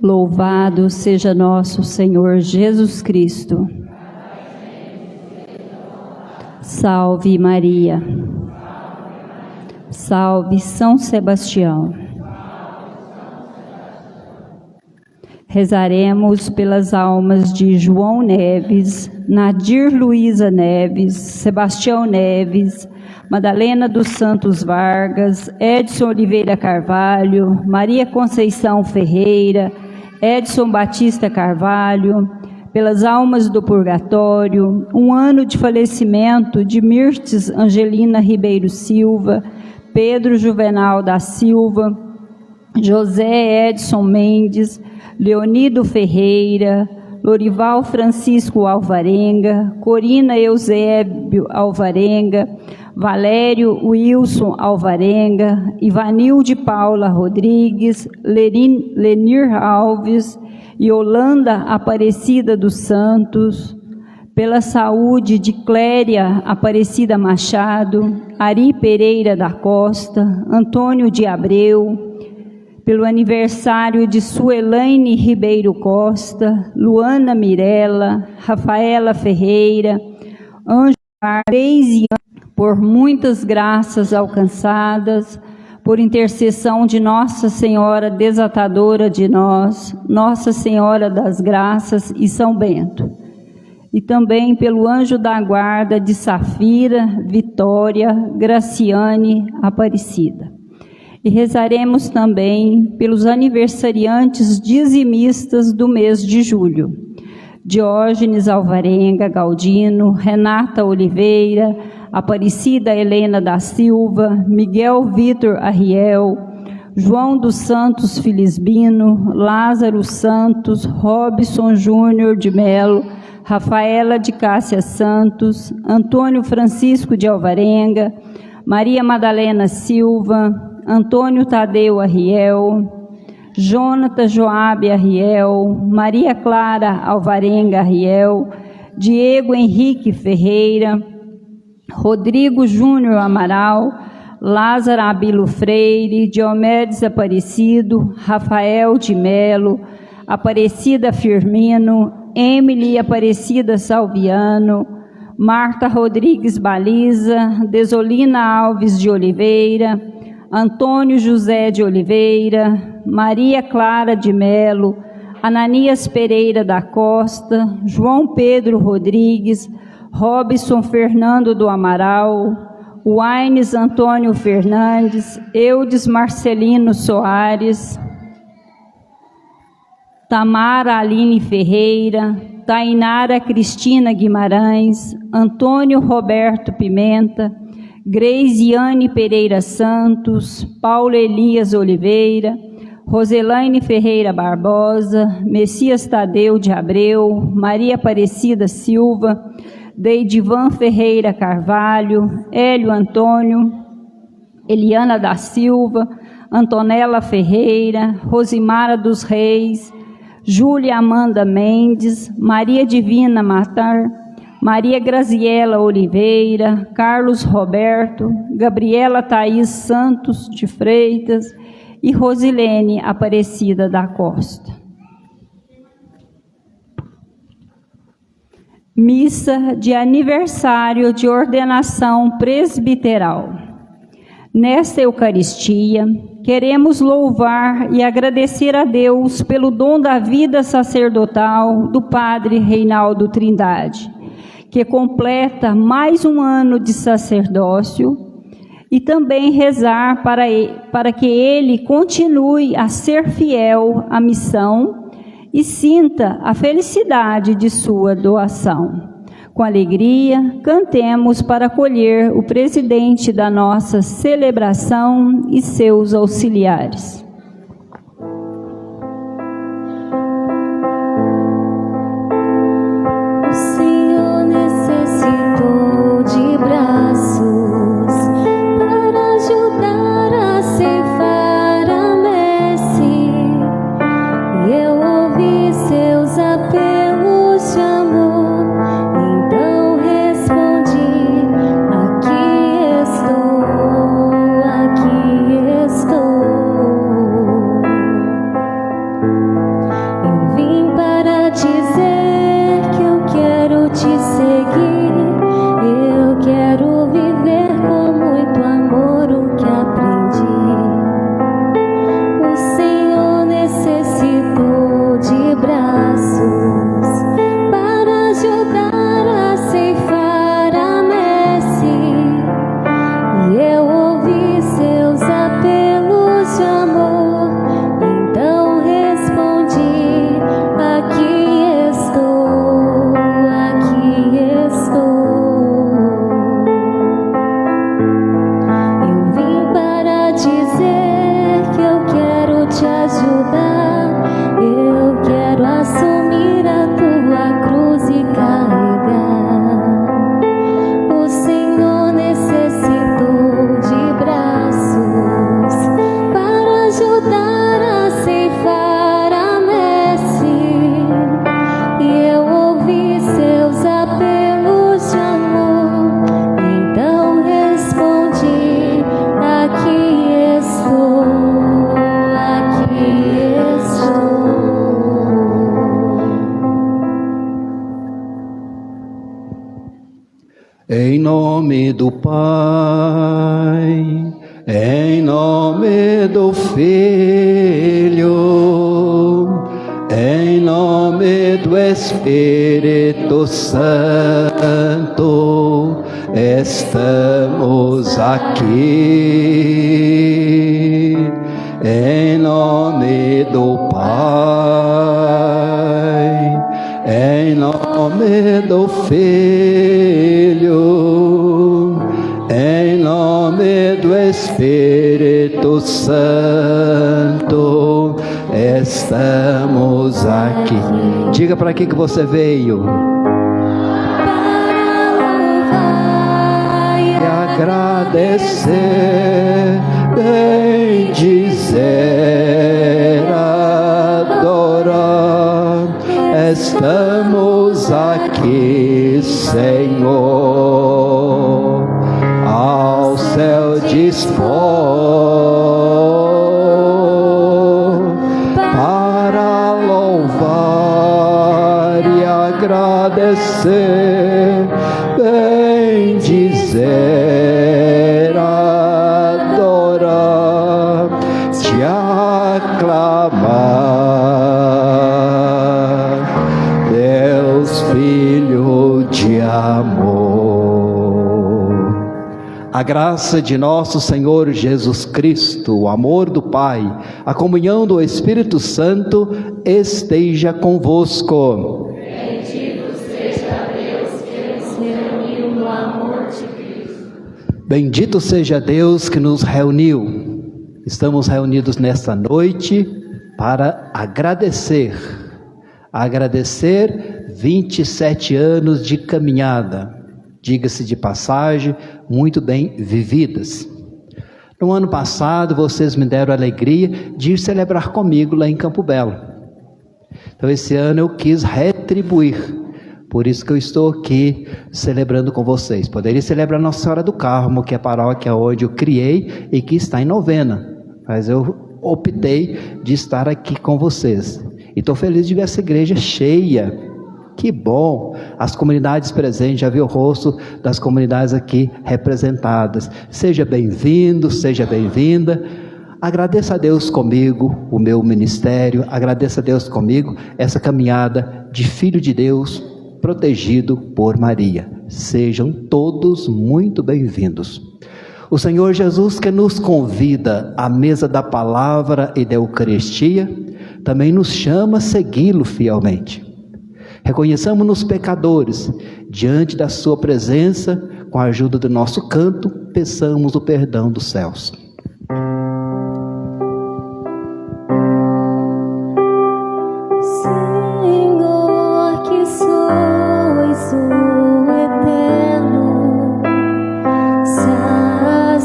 Louvado seja nosso Senhor Jesus Cristo. Salve Maria. Salve São Sebastião. Rezaremos pelas almas de João Neves, Nadir Luiza Neves, Sebastião Neves, Madalena dos Santos Vargas, Edson Oliveira Carvalho, Maria Conceição Ferreira, Edson Batista Carvalho, pelas almas do purgatório, 1 ano de falecimento de Mirtes Angelina Ribeiro Silva, Pedro Juvenal da Silva, José Edson Mendes, Leonido Ferreira, Lorival Francisco Alvarenga, Corina Eusébio Alvarenga, Valério Wilson Alvarenga, Ivanilde Paula Rodrigues, Lenir Alves, Yolanda Aparecida dos Santos, pela saúde de Cléria Aparecida Machado, Ari Pereira da Costa, Antônio de Abreu, pelo aniversário de Suelaine Ribeiro Costa, Luana Mirella, Rafaela Ferreira, Anjo Marques, por muitas graças alcançadas, por intercessão de Nossa Senhora Desatadora de nós, Nossa Senhora das Graças e São Bento. E também pelo anjo da guarda de Safira, Vitória, Graciane, Aparecida. E rezaremos também pelos aniversariantes dizimistas do mês de julho. Diógenes Alvarenga Galdino, Renata Oliveira, Aparecida Helena da Silva, Miguel Vitor Arriel, João dos Santos Filisbino, Lázaro Santos, Robson Júnior de Melo, Rafaela de Cássia Santos, Antônio Francisco de Alvarenga, Maria Madalena Silva, Antônio Tadeu Arriel, Jonathan Joabe Arriel, Maria Clara Alvarenga Arriel, Diego Henrique Ferreira, Rodrigo Júnior Amaral, Lázaro Abilo Freire, Diomedes Aparecido, Rafael de Melo, Aparecida Firmino, Emily Aparecida Salviano, Marta Rodrigues Baliza, Desolina Alves de Oliveira, Antônio José de Oliveira, Maria Clara de Melo, Ananias Pereira da Costa, João Pedro Rodrigues, Robson Fernando do Amaral, Waines Antônio Fernandes, Eudes Marcelino Soares, Tamara Aline Ferreira, Tainara Cristina Guimarães, Antônio Roberto Pimenta, Greisiane Pereira Santos, Paulo Elias Oliveira, Roselaine Ferreira Barbosa, Messias Tadeu de Abreu, Maria Aparecida Silva, Deidivan Ferreira Carvalho, Hélio Antônio, Eliana da Silva, Antonella Ferreira, Rosimara dos Reis, Júlia Amanda Mendes, Maria Divina Matar, Maria Graziela Oliveira, Carlos Roberto, Gabriela Thaís Santos de Freitas e Rosilene Aparecida da Costa. Missa de aniversário de ordenação presbiteral. Nesta Eucaristia, queremos louvar e agradecer a Deus pelo dom da vida sacerdotal do Padre Reinaldo Trindade, que completa mais um ano de sacerdócio, e também rezar para que ele continue a ser fiel à missão e sinta a felicidade de sua doação. Com alegria, cantemos para acolher o presidente da nossa celebração e seus auxiliares. O Senhor necessitou de braços para ajudar a ceifar a messe. Eu ouvi seus apelos de amor. Então respondi: aqui estou, aqui estou. nome do Pai, em nome do Filho, em nome do Espírito Santo, estamos aqui. Em nome do Pai, em nome do Filho, em nome do Espírito Santo, estamos aqui. Diga para que você veio. E agradecer, bendizer, adorar. Estamos aqui, Senhor, ao céu dispor para louvar e agradecer, bendizer, adorar, te aclamar, Deus Filho de amor. A graça de nosso Senhor Jesus Cristo, o amor do Pai, a comunhão do Espírito Santo esteja convosco. Bendito seja Deus que nos reuniu no amor de Cristo. Bendito seja Deus que nos reuniu. Estamos reunidos nesta noite para agradecer 27 anos de caminhada, diga-se de passagem, muito bem vividas. No ano passado, vocês me deram a alegria de ir celebrar comigo lá em Campo Belo. Então, esse ano eu quis retribuir, por isso que eu estou aqui celebrando com vocês. Poderia celebrar Nossa Senhora do Carmo, que é a paróquia onde eu criei e que está em novena, mas eu optei de estar aqui com vocês. E estou feliz de ver essa igreja cheia. Que bom! As comunidades presentes, já vi o rosto das comunidades aqui representadas. Seja bem-vindo, seja bem-vinda. Agradeça a Deus comigo o meu ministério, agradeça a Deus comigo essa caminhada de filho de Deus, protegido por Maria. Sejam todos muito bem-vindos. O Senhor Jesus, que nos convida à mesa da palavra e da Eucaristia, também nos chama a segui-lo fielmente. Reconheçamos-nos pecadores, diante da sua presença, com a ajuda do nosso canto, peçamos o perdão dos céus. Senhor, que sois o eterno sacerdote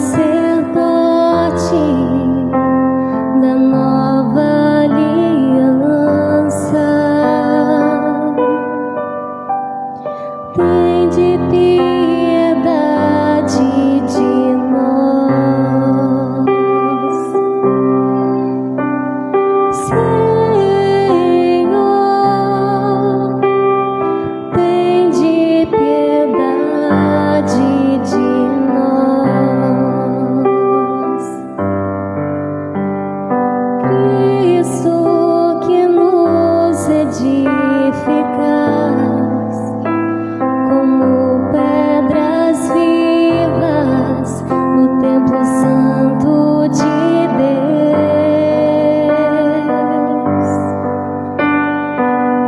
da nova aliança, tende piedade de nós. Senhor, tende piedade de nós. Cristo, que nos edificas como pedras vivas no templo santo de Deus,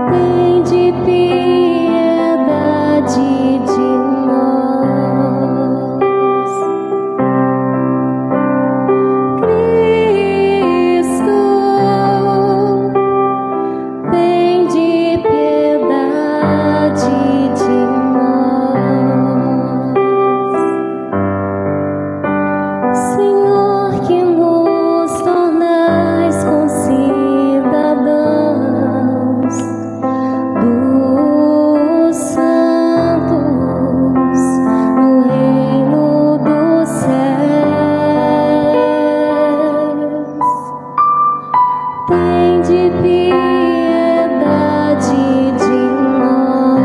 tende piedade de nós. Cristo, tende piedade de nós. Senhor, que nos tornais concidadãos dos santos no reino dos céus, tende piedade de nós.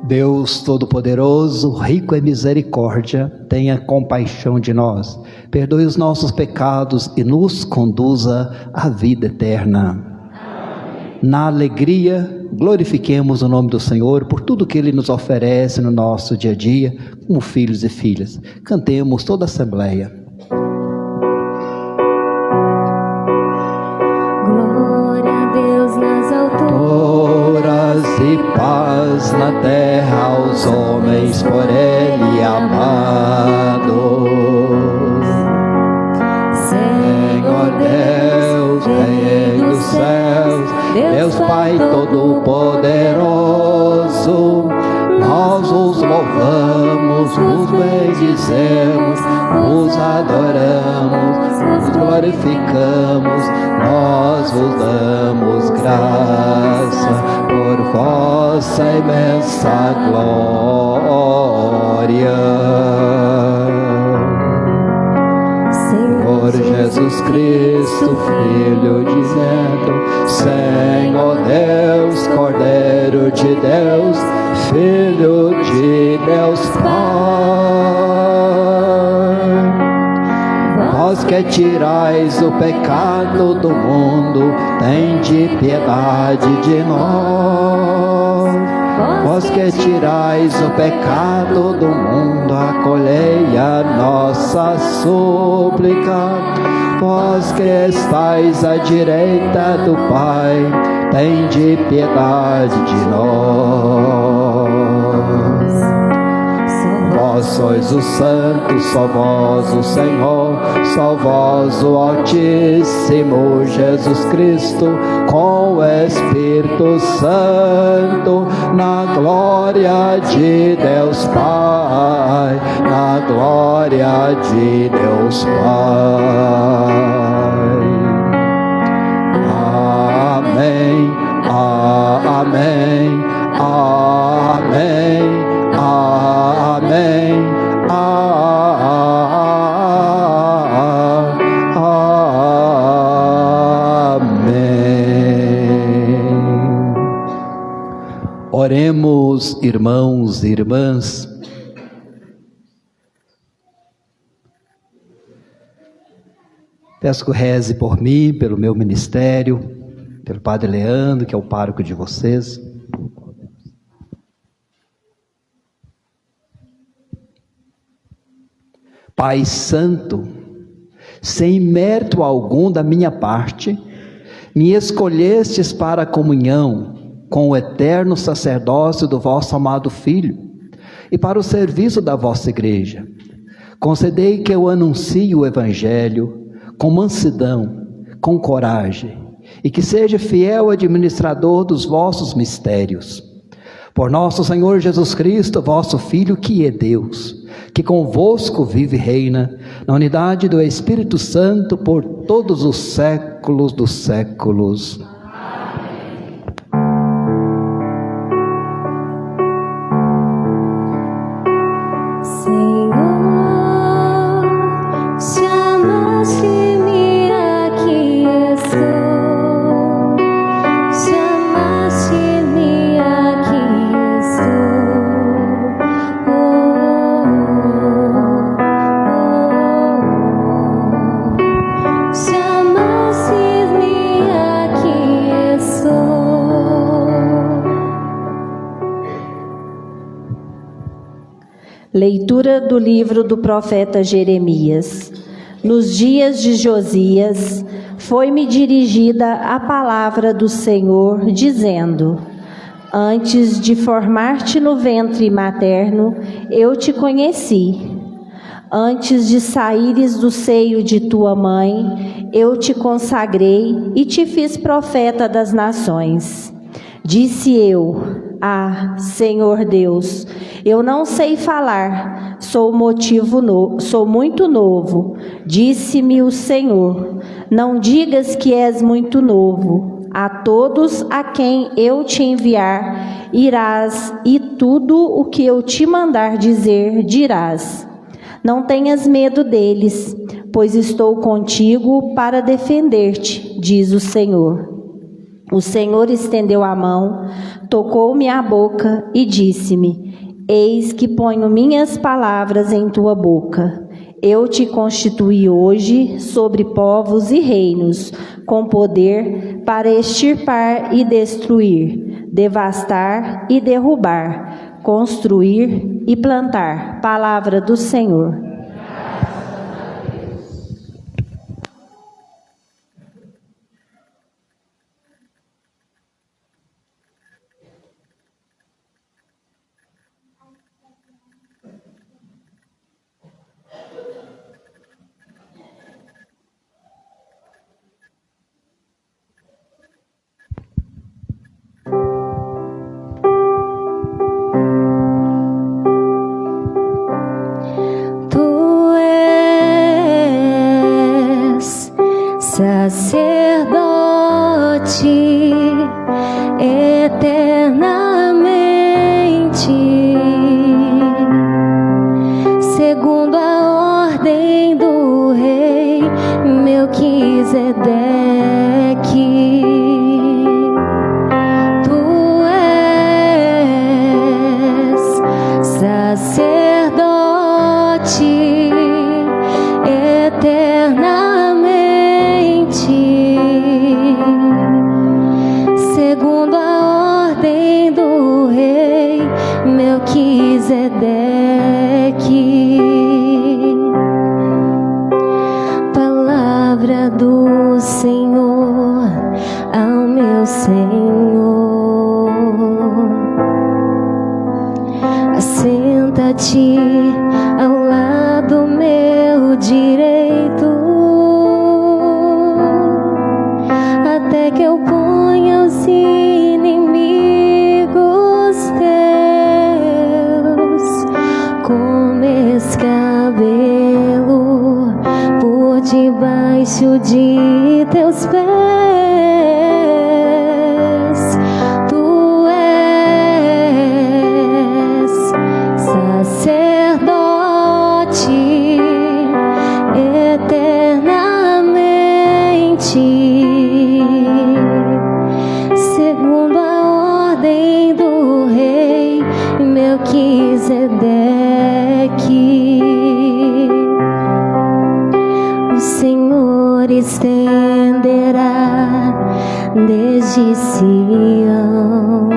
Deus Todo-Poderoso, rico em misericórdia, tenha compaixão de nós, perdoe os nossos pecados e nos conduza à vida eterna. Amém. Na alegria, glorifiquemos o nome do Senhor por tudo que Ele nos oferece no nosso dia a dia, como filhos e filhas. Cantemos toda a Assembleia. Glória a Deus nas alturas E paz na terra aos homens por Ele amados. Senhor Deus, Rei dos céus, Deus Pai Todo-Poderoso, nós os louvamos, os bendizemos, os adoramos, os glorificamos, nós vos damos graça por vossa imensa glória. Senhor Jesus Cristo, Filho de Deus, Senhor Deus, Cordeiro de Deus, Filho de Deus Pai, vós que tirais o pecado do mundo, tende piedade de nós. Vós que tirais o pecado do mundo, acolhei a nossa súplica. Vós que estais à direita do Pai, tende piedade de nós. Vós sois o Santo, só vós o Senhor, só vós o Altíssimo Jesus Cristo, com o Espírito Santo, na glória de Deus Pai, na glória de Deus Pai. Amém, amém, amém, amém, amém. Oremos, irmãos e irmãs. Peço que reze por mim, pelo meu ministério, pelo Padre Leandro, que é o pároco de vocês. Pai Santo, sem mérito algum da minha parte, me escolhestes para a comunhão com o eterno sacerdócio do vosso amado Filho e para o serviço da vossa igreja. Concedei que eu anuncie o Evangelho com mansidão, com coragem, e que seja fiel administrador dos vossos mistérios. Por nosso Senhor Jesus Cristo, vosso Filho, que é Deus, que convosco vive e reina, na unidade do Espírito Santo, por todos os séculos dos séculos. Leitura do livro do profeta Jeremias. Nos dias de Josias, foi-me dirigida a palavra do Senhor, dizendo: Antes de formar-te no ventre materno, eu te conheci. Antes de saíres do seio de tua mãe, eu te consagrei e te fiz profeta das nações. Disse eu: Ah, Senhor Deus, eu não sei falar, sou muito novo. Disse-me o Senhor: Não digas que és muito novo. A todos a quem eu te enviar, irás, e tudo o que eu te mandar dizer, dirás. Não tenhas medo deles, pois estou contigo para defender-te, diz o Senhor. O Senhor estendeu a mão, tocou-me a boca e disse-me: Eis que ponho minhas palavras em tua boca. Eu te constituí hoje sobre povos e reinos, com poder para extirpar e destruir, devastar e derrubar, construir e plantar. Palavra do Senhor. Sacerdote eternamente, segundo a ordem do rei Melquisedeque, tu és sacerdote eternamente, segundo a ordem do rei Melquisedeque. Palavra do Senhor ao meu Senhor. Assenta-te ao lado meu direito, até que eu ponha os inimigos teus como escabelo por debaixo de teus pés. Tu és sacerdote eternamente, segundo a ordem do rei Melquisedeque. O Senhor estenderá desde Sião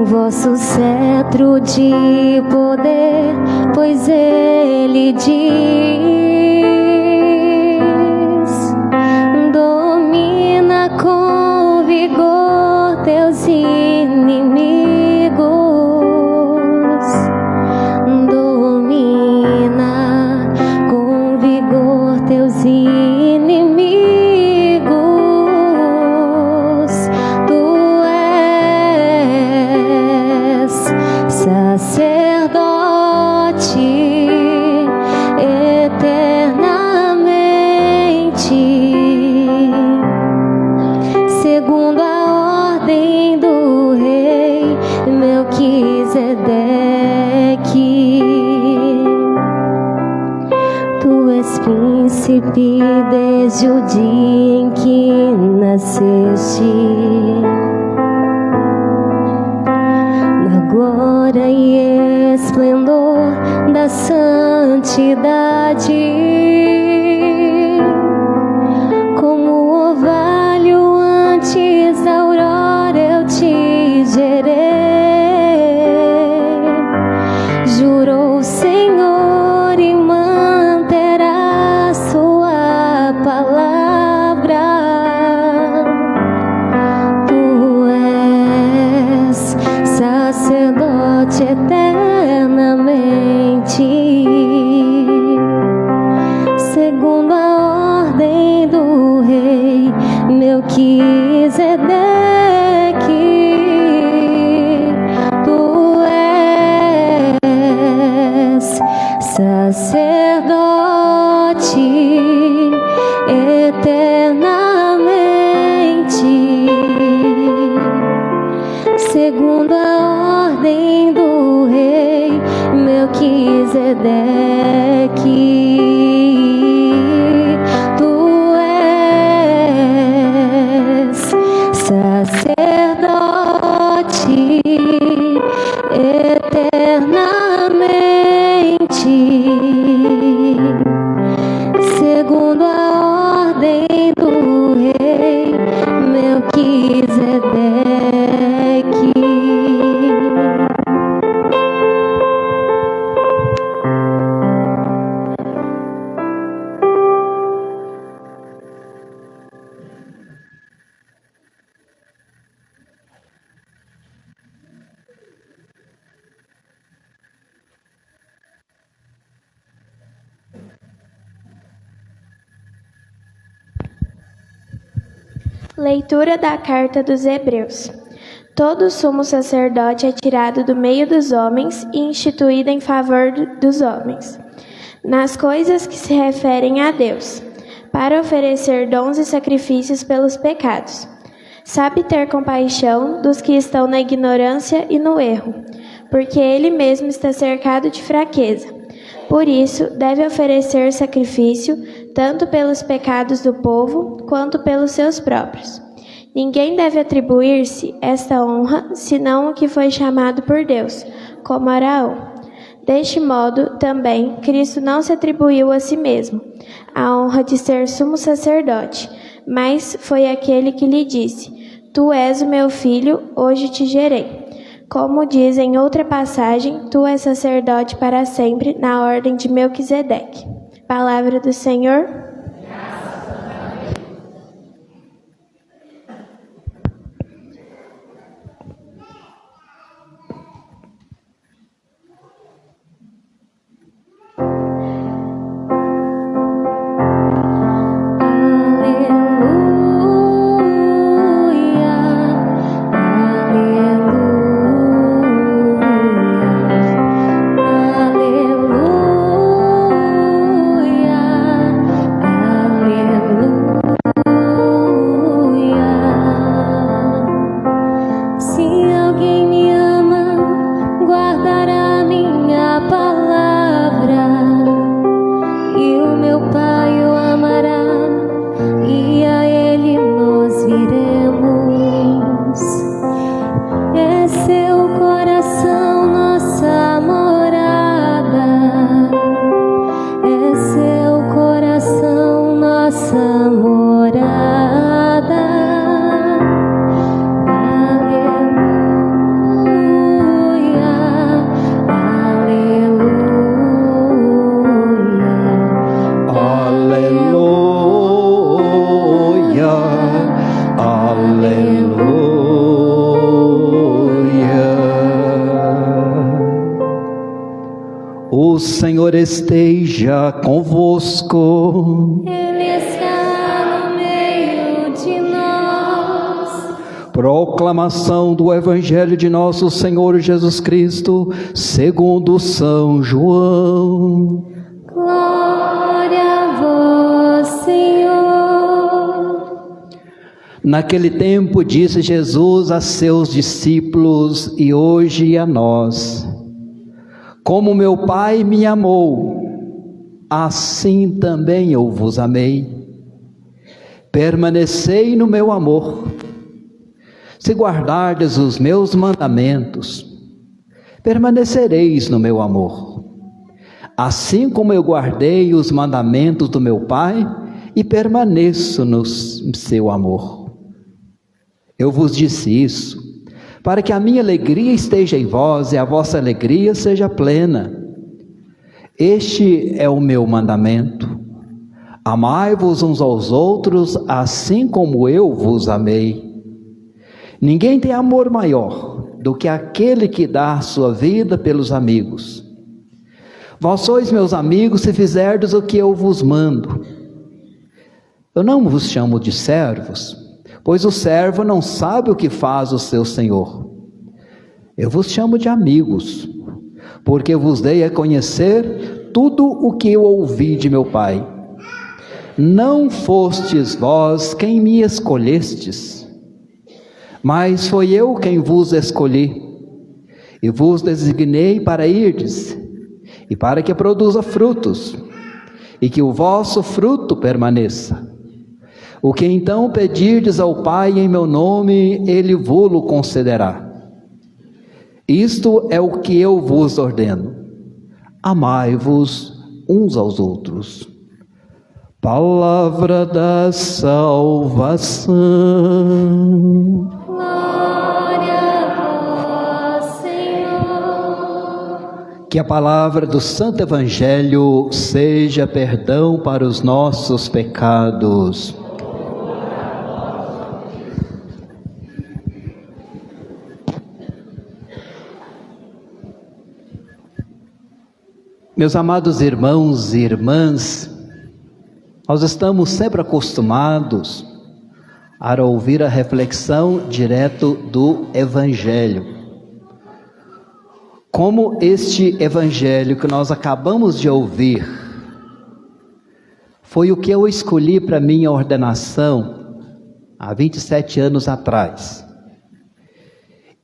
vosso cetro de poder, pois ele diz: domina com vigor teus inimigos, domina com vigor teus inimigos. Tu és sacerdote eternamente, segundo a ordem do rei Melquisedeque. Tu és príncipe desde o dia em que nasceste, na glória e esplendor da santidade. Como o orvalho antes da aurora eu te gerei. Jurou o Senhor e manterá sua palavra. Tu és sacerdote eternamente, segundo a ordem do rei Melquisedeque. Tu és sacerdote eternamente, segundo a ordem do rei Melquisedeque. Tu és Leitura da Carta dos Hebreus. Todo sumo sacerdote é tirado do meio dos homens e instituído em favor dos homens, nas coisas que se referem a Deus, para oferecer dons e sacrifícios pelos pecados. Sabe ter compaixão dos que estão na ignorância e no erro, porque ele mesmo está cercado de fraqueza. Por isso, deve oferecer sacrifício tanto pelos pecados do povo quanto pelos seus próprios. Ninguém deve atribuir-se esta honra, senão o que foi chamado por Deus, como Araão. Deste modo, também, Cristo não se atribuiu a si mesmo a honra de ser sumo sacerdote, mas foi aquele que lhe disse: Tu és o meu filho, hoje te gerei. Como diz em outra passagem, tu és sacerdote para sempre, na ordem de Melquisedeque. Palavra do Senhor. O Senhor esteja convosco. Ele está no meio de nós. Proclamação do Evangelho de nosso Senhor Jesus Cristo, segundo São João. Glória a vós, Senhor. Naquele tempo disse Jesus a seus discípulos e hoje a nós: Como meu Pai me amou, assim também eu vos amei. Permanecei no meu amor. Se guardardes os meus mandamentos, permanecereis no meu amor. Assim como eu guardei os mandamentos do meu Pai e permaneço no seu amor. Eu vos disse isso, para que a minha alegria esteja em vós e a vossa alegria seja plena. Este é o meu mandamento: amai-vos uns aos outros, assim como eu vos amei. Ninguém tem amor maior do que aquele que dá a sua vida pelos amigos. Vós sois meus amigos se fizerdes o que eu vos mando. Eu não vos chamo de servos, pois o servo não sabe o que faz o seu senhor. Eu vos chamo de amigos, porque vos dei a conhecer tudo o que eu ouvi de meu Pai. Não fostes vós quem me escolhestes, mas foi eu quem vos escolhi, e vos designei para irdes, e para que produza frutos, e que o vosso fruto permaneça. O que então pedirdes ao Pai em meu nome, Ele vô-lo concederá. Isto é o que eu vos ordeno: amai-vos uns aos outros. Palavra da salvação. Glória a vós, Senhor. Que a palavra do Santo Evangelho seja perdão para os nossos pecados. Meus amados irmãos e irmãs, nós estamos sempre acostumados para ouvir a reflexão direto do Evangelho. Como este Evangelho que nós acabamos de ouvir foi o que eu escolhi para minha ordenação há 27 anos atrás.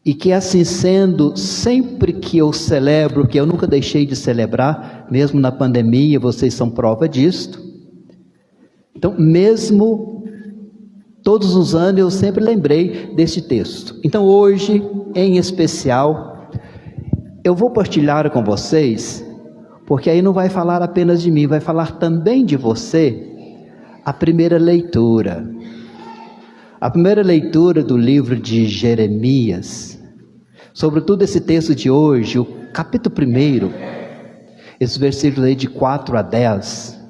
E que assim sendo, sempre que eu celebro, que eu nunca deixei de celebrar, mesmo na pandemia, vocês são prova disto. Então, mesmo todos os anos, eu sempre lembrei deste texto. Então, hoje, em especial, eu vou partilhar com vocês, porque aí não vai falar apenas de mim, vai falar também de você, a primeira leitura. A primeira leitura do livro de Jeremias, sobretudo esse texto de hoje, o capítulo 1, esses versículos aí de 4 a 10.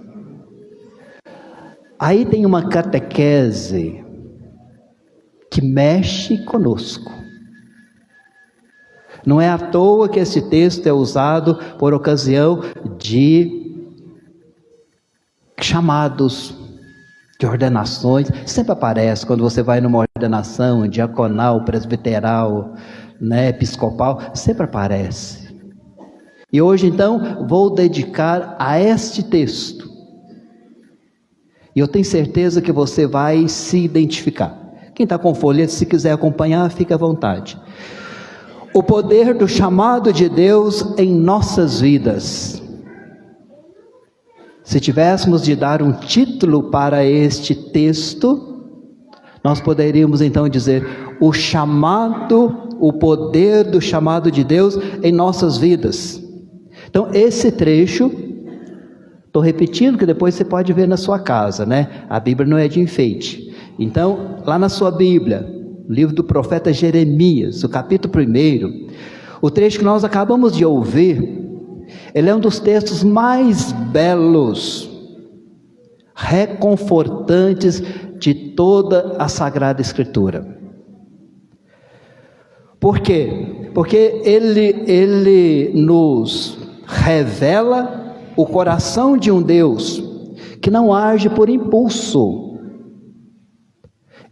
Aí tem uma catequese que mexe conosco. Não é à toa que esse texto é usado por ocasião de chamados, de ordenações. Sempre aparece quando você vai numa ordenação diaconal, presbiteral, episcopal, sempre aparece. E hoje então vou dedicar a este texto. E eu tenho certeza que você vai se identificar. Quem está com folheto, se quiser acompanhar, fique à vontade. O poder do chamado de Deus em nossas vidas. Se tivéssemos de dar um título para este texto, nós poderíamos então dizer: o chamado, o poder do chamado de Deus em nossas vidas. Então esse trecho, estou repetindo que depois você pode ver na sua casa, A Bíblia não é de enfeite. Então, lá na sua Bíblia, o livro do profeta Jeremias, o capítulo 1, o trecho que nós acabamos de ouvir, ele é um dos textos mais belos, reconfortantes de toda a Sagrada Escritura. Por quê? Porque ele nos revela o coração de um Deus que não age por impulso.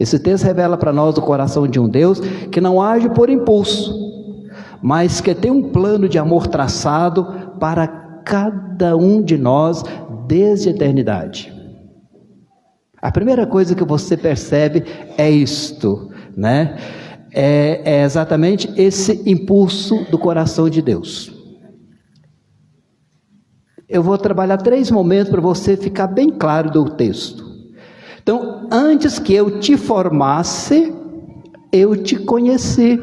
Esse texto revela para nós o coração de um Deus que não age por impulso, mas que tem um plano de amor traçado para cada um de nós desde a eternidade. A primeira coisa que você percebe é isto, É exatamente esse impulso do coração de Deus. Eu vou trabalhar 3 momentos para você ficar bem claro do texto. Então, antes que eu te formasse, eu te conheci.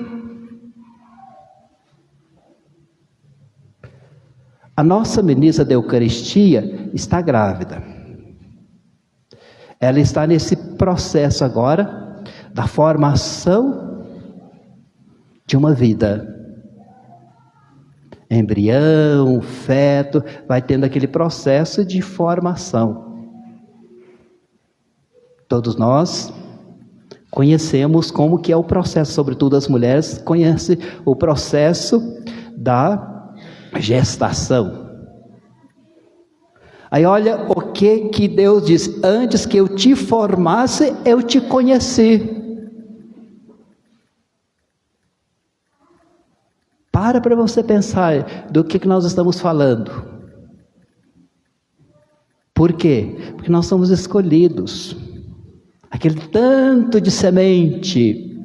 A nossa ministra da Eucaristia está grávida. Ela está nesse processo agora da formação de uma vida. Embrião, feto, vai tendo aquele processo de formação. Todos nós conhecemos como que é o processo, sobretudo as mulheres conhecem o processo da gestação. Aí olha o que Deus diz: antes que eu te formasse, eu te conheci. Para você pensar do que nós estamos falando. Por quê? Porque nós somos escolhidos. Aquele tanto de semente,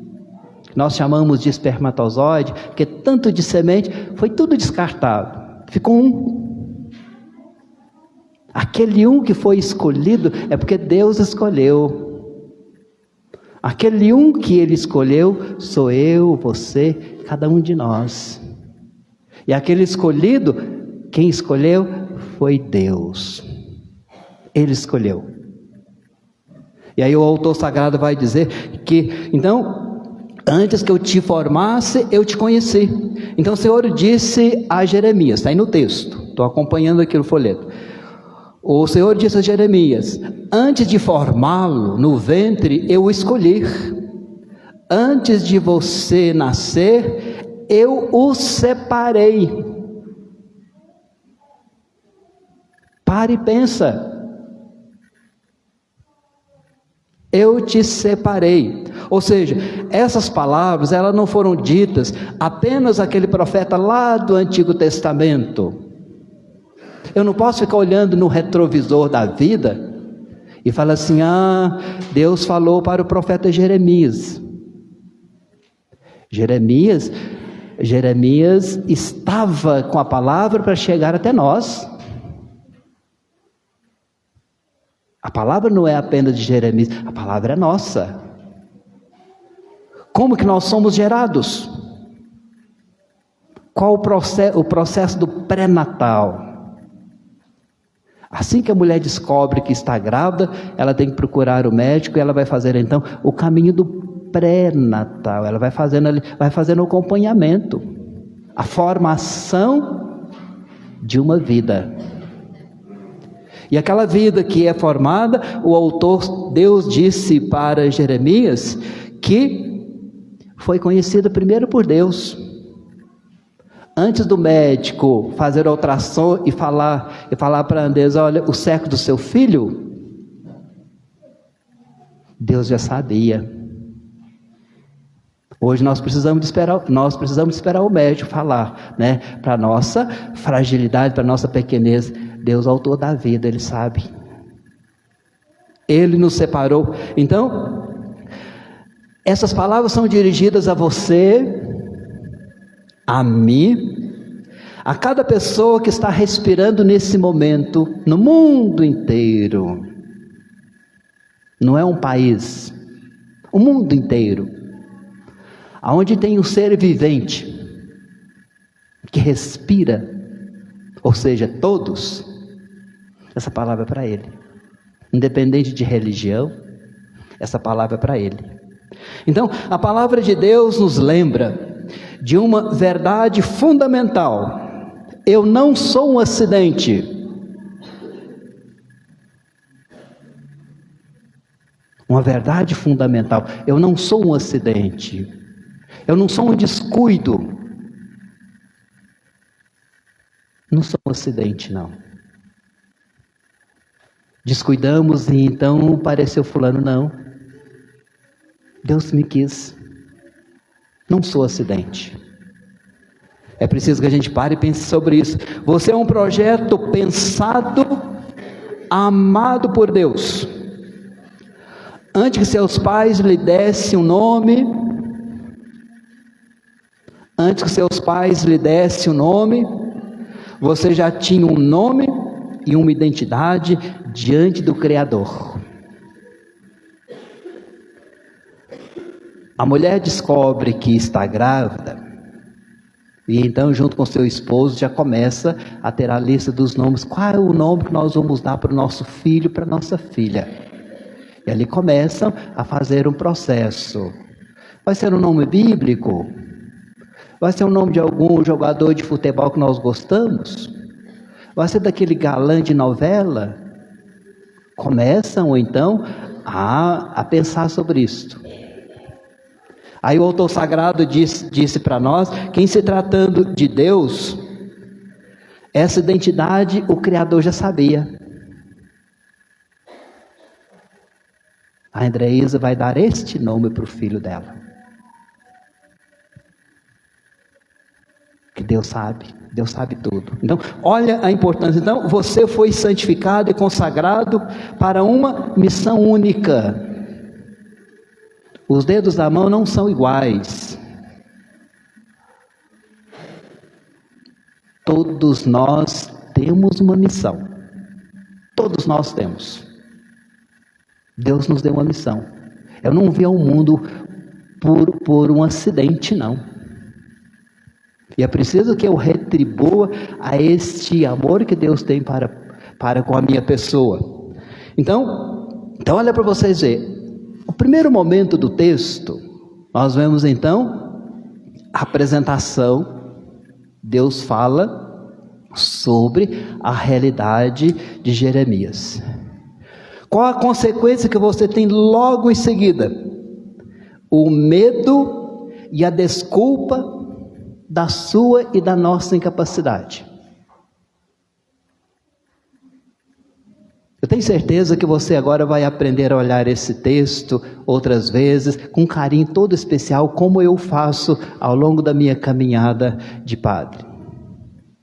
que nós chamamos de espermatozoide, porque tanto de semente, foi tudo descartado. Ficou um. Aquele um que foi escolhido é porque Deus escolheu. Aquele um que Ele escolheu sou eu, você, cada um de nós. E aquele escolhido, quem escolheu foi Deus. Ele escolheu. E aí o autor sagrado vai dizer que, então, antes que eu te formasse, eu te conheci. Então o Senhor disse a Jeremias, está aí no texto, estou acompanhando aqui no folheto. O Senhor disse a Jeremias: antes de formá-lo no ventre, eu o escolhi. Antes de você nascer, eu o separei. Para e pensa. Eu te separei. Ou seja, essas palavras, elas não foram ditas apenas àquele profeta lá do Antigo Testamento. Eu não posso ficar olhando no retrovisor da vida e falar assim, Deus falou para o profeta Jeremias. Jeremias estava com a palavra para chegar até nós. A palavra não é apenas de Jeremias, a palavra é nossa. Como que nós somos gerados? Qual o processo do pré-natal? Assim que a mulher descobre que está grávida, ela tem que procurar o médico e ela vai fazer então o caminho do pré-natal. Ela vai fazendo o acompanhamento, a formação de uma vida. E aquela vida que é formada, o autor, Deus disse para Jeremias que foi conhecida primeiro por Deus. Antes do médico fazer a ultrassom e falar para Deus, olha, o século do seu filho, Deus já sabia. Hoje nós precisamos esperar o médico falar, né? Para a nossa fragilidade, para a nossa pequenez. Deus é o autor da vida, Ele sabe. Ele nos separou. Então, essas palavras são dirigidas a você, a mim, a cada pessoa que está respirando nesse momento, no mundo inteiro. Não é um país, o mundo inteiro. Aonde tem um ser vivente, que respira, ou seja, todos, essa palavra é para ele. Independente de religião, essa palavra é para ele. Então, a palavra de Deus nos lembra de uma verdade fundamental. Eu não sou um acidente. Uma verdade fundamental. Eu não sou um acidente. Eu não sou um descuido. Não sou um acidente, não. Descuidamos e então apareceu fulano, não. Deus me quis. Não sou acidente. É preciso que a gente pare e pense sobre isso. Você é um projeto pensado, amado por Deus. Antes que seus pais lhe dessem um nome, você já tinha um nome e uma identidade diante do Criador. A mulher descobre que está grávida, e então junto com seu esposo já começa a ter a lista dos nomes. Qual é o nome que nós vamos dar para o nosso filho, para a nossa filha? E ali começam a fazer um processo. Vai ser um nome bíblico? Vai ser o nome de algum jogador de futebol que nós gostamos? Vai ser daquele galã de novela? Começam então a pensar sobre isto. Aí o autor sagrado disse para nós que, em se tratando de Deus, essa identidade o Criador já sabia. A Andreísa vai dar este nome para o filho dela. Que Deus sabe tudo. Então, olha a importância. Então, você foi santificado e consagrado para uma missão única. Os dedos da mão não são iguais. Todos nós temos uma missão. Todos nós temos. Deus nos deu uma missão. Eu não vi o mundo por um acidente, não. E é preciso que eu retribua a este amor que Deus tem para com a minha pessoa. Então olha para vocês verem. O primeiro momento do texto, nós vemos então a apresentação. Deus fala sobre a realidade de Jeremias. Qual a consequência que você tem logo em seguida? O medo e a desculpa da sua e da nossa incapacidade. Eu tenho certeza que você agora vai aprender a olhar esse texto outras vezes, com um carinho todo especial, como eu faço ao longo da minha caminhada de padre.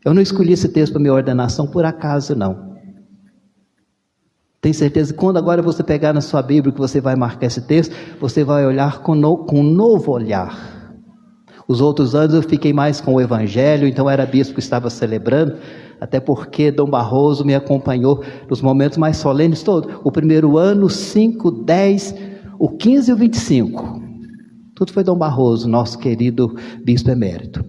Eu não escolhi esse texto para minha ordenação por acaso, não. Tenho certeza que quando agora você pegar na sua Bíblia, que você vai marcar esse texto, você vai olhar com um novo olhar. Os outros anos eu fiquei mais com o Evangelho, então era bispo que estava celebrando, até porque Dom Barroso me acompanhou nos momentos mais solenes todos. O primeiro ano, 5, 10, o 15 e o 25. Tudo foi Dom Barroso, nosso querido bispo emérito.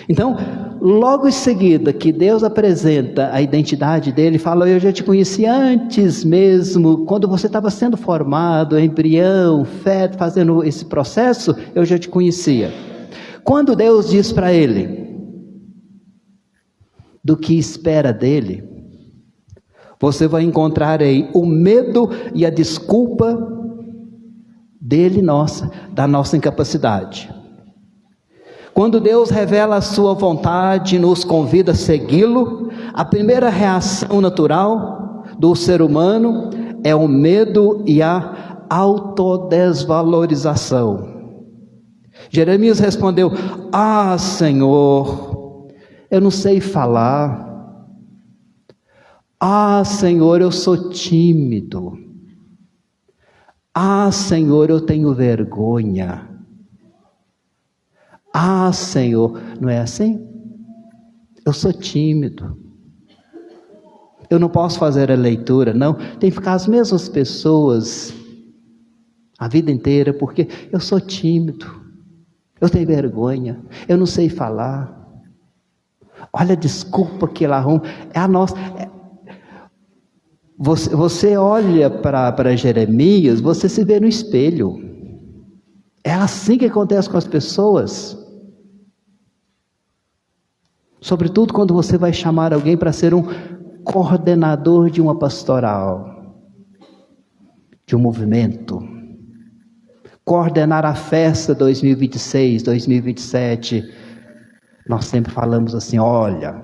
Então, logo em seguida que Deus apresenta a identidade dele, fala: eu já te conheci antes mesmo, quando você estava sendo formado, embrião, feto, fazendo esse processo, eu já te conhecia. Quando Deus diz para ele do que espera dele, você vai encontrar aí o medo e a desculpa dele, da nossa incapacidade. Quando Deus revela a sua vontade e nos convida a segui-lo, a primeira reação natural do ser humano é o medo e a autodesvalorização. Jeremias respondeu: ah, Senhor, eu não sei falar. Ah, Senhor, eu sou tímido. Ah, Senhor, eu tenho vergonha. Ah, Senhor, não é assim? Eu sou tímido. Eu não posso fazer a leitura, não. Tem que ficar as mesmas pessoas a vida inteira, porque eu sou tímido. Eu tenho vergonha. Eu não sei falar. Olha a desculpa que ele arruma. É a nossa. Você olha para Jeremias, você se vê no espelho. É assim que acontece com as pessoas. Sobretudo quando você vai chamar alguém para ser um coordenador de uma pastoral, de um movimento. Coordenar a festa 2026, 2027. Nós sempre falamos assim: olha,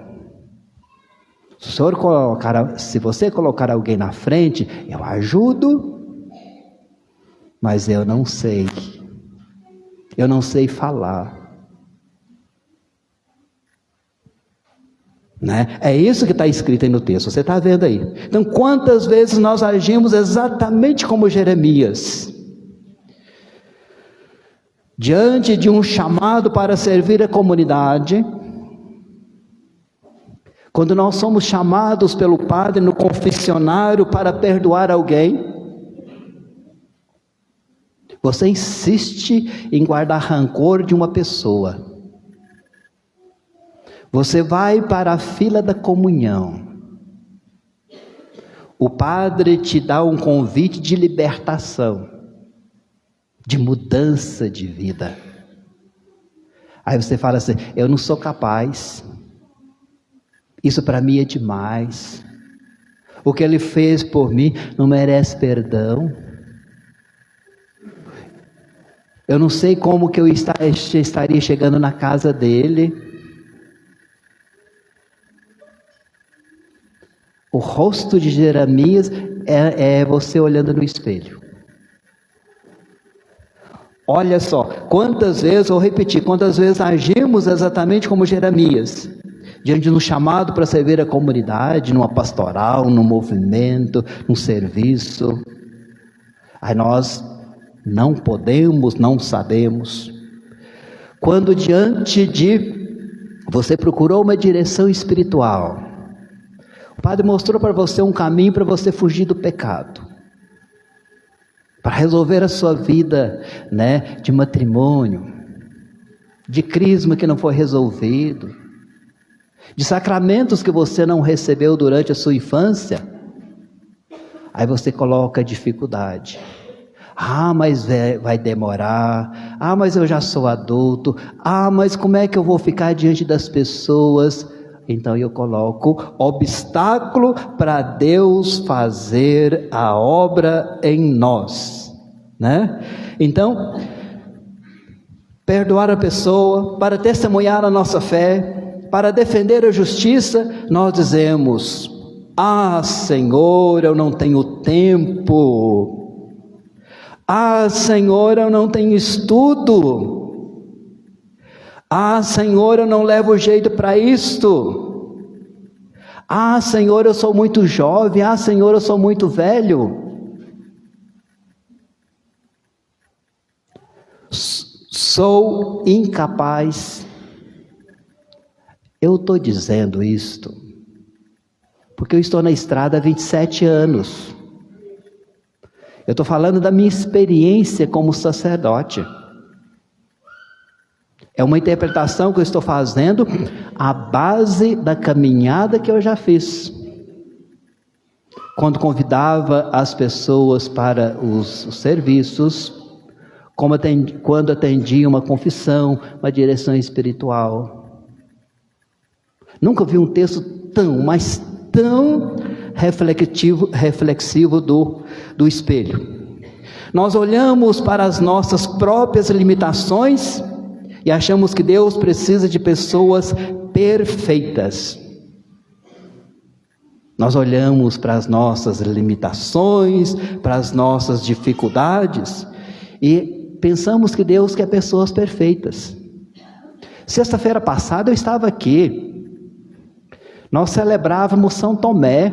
se você colocar alguém na frente, eu ajudo, mas eu não sei falar. Né? É isso que está escrito aí no texto, você está vendo aí. Então, quantas vezes nós agimos exatamente como Jeremias? Diante de um chamado para servir a comunidade, quando nós somos chamados pelo padre no confessionário para perdoar alguém, você insiste em guardar rancor de uma pessoa. Você vai para a fila da comunhão. O padre te dá um convite de libertação, de mudança de vida. Aí você fala assim: eu não sou capaz. Isso para mim é demais. O que ele fez por mim não merece perdão. Eu não sei como que eu estaria chegando na casa dele. O rosto de Jeremias é você olhando no espelho. Olha só, quantas vezes, vou repetir, quantas vezes agimos exatamente como Jeremias, diante de um chamado para servir a comunidade, numa pastoral, num movimento, num serviço. Aí nós não podemos, não sabemos. Quando diante de você procurou uma direção espiritual, o padre mostrou para você um caminho para você fugir do pecado, para resolver a sua vida, né, de matrimônio, de crisma que não foi resolvido, de sacramentos que você não recebeu durante a sua infância. Aí você coloca dificuldade. Ah, mas vai demorar. Ah, mas eu já sou adulto. Ah, mas como é que eu vou ficar diante das pessoas? Então eu coloco obstáculo para Deus fazer a obra em nós, né? Então, perdoar a pessoa, para testemunhar a nossa fé, para defender a justiça, nós dizemos: Ah, Senhor, eu não tenho tempo. Ah, Senhor, eu não tenho estudo. Ah, Senhor, eu não levo jeito para isto. Ah, Senhor, eu sou muito jovem. Ah, Senhor, eu sou muito velho. Sou incapaz. Eu estou dizendo isto porque eu estou na estrada há 27 anos. Eu estou falando da minha experiência como sacerdote. É uma interpretação que eu estou fazendo à base da caminhada que eu já fiz. Quando convidava as pessoas para os serviços, quando atendia uma confissão, uma direção espiritual. Nunca vi um texto mas tão reflexivo do espelho. Nós olhamos para as nossas próprias limitações e achamos que Deus precisa de pessoas perfeitas. Nós olhamos para as nossas limitações, para as nossas dificuldades e pensamos que Deus quer pessoas perfeitas. Sexta-feira passada eu estava aqui. Nós celebrávamos São Tomé.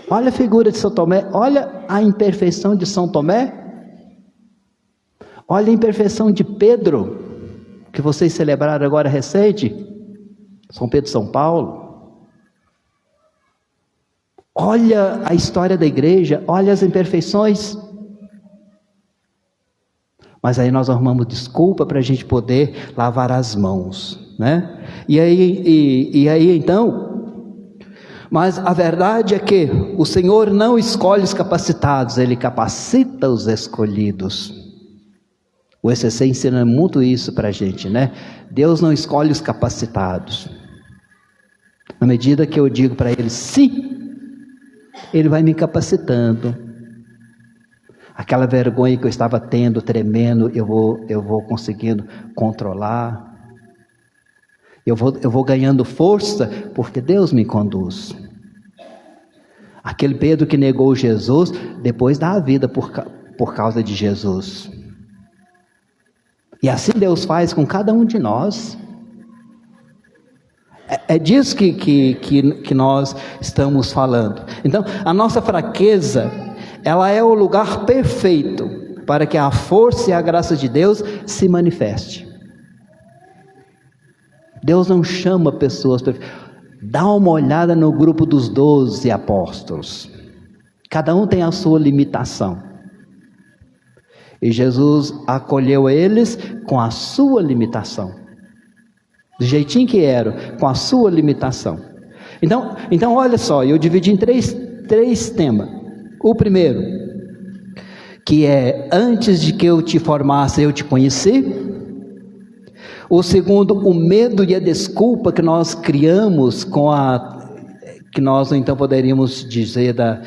Olha a figura de São Tomé, olha a imperfeição de São Tomé. Olha a imperfeição de Pedro, que vocês celebraram agora recente, São Pedro e São Paulo. Olha a história da igreja, olha as imperfeições. Mas aí nós arrumamos desculpa para a gente poder lavar as mãos, né? E aí então, mas a verdade é que o Senhor não escolhe os capacitados, Ele capacita os escolhidos. O ECC ensina muito isso para a gente, né? Deus não escolhe os capacitados. Na medida que eu digo para Ele sim, Ele vai me capacitando. Aquela vergonha que eu estava tendo, tremendo, eu vou conseguindo controlar. Eu vou ganhando força, porque Deus me conduz. Aquele Pedro que negou Jesus, depois dá a vida por causa de Jesus. E assim Deus faz com cada um de nós. É disso que nós estamos falando. Então, a nossa fraqueza, ela é o lugar perfeito para que a força e a graça de Deus se manifeste. Deus não chama pessoas perfeitas. Dá uma olhada no grupo dos 12 apóstolos. Cada um tem a sua limitação. E Jesus acolheu eles com a sua limitação. Do jeitinho que era, com a sua limitação. Então olha só, eu dividi em três temas. O primeiro, que é antes de que eu te formasse, eu te conheci. O segundo, o medo e a desculpa que nós criamos que nós então poderíamos dizer da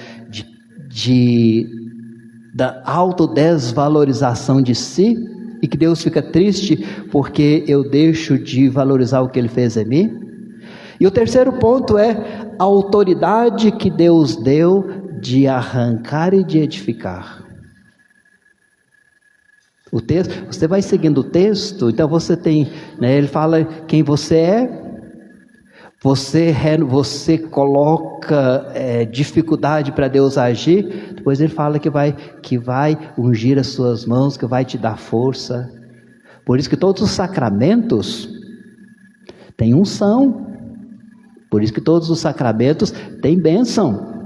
autodesvalorização de si, e que Deus fica triste porque eu deixo de valorizar o que Ele fez em mim. E o terceiro ponto é a autoridade que Deus deu de arrancar e de edificar. O texto, você vai seguindo o texto, então você tem, né, ele fala quem você é, você coloca dificuldade para Deus agir, depois ele fala que vai ungir as suas mãos, que vai te dar força. Por isso que todos os sacramentos têm unção, por isso que todos os sacramentos têm bênção.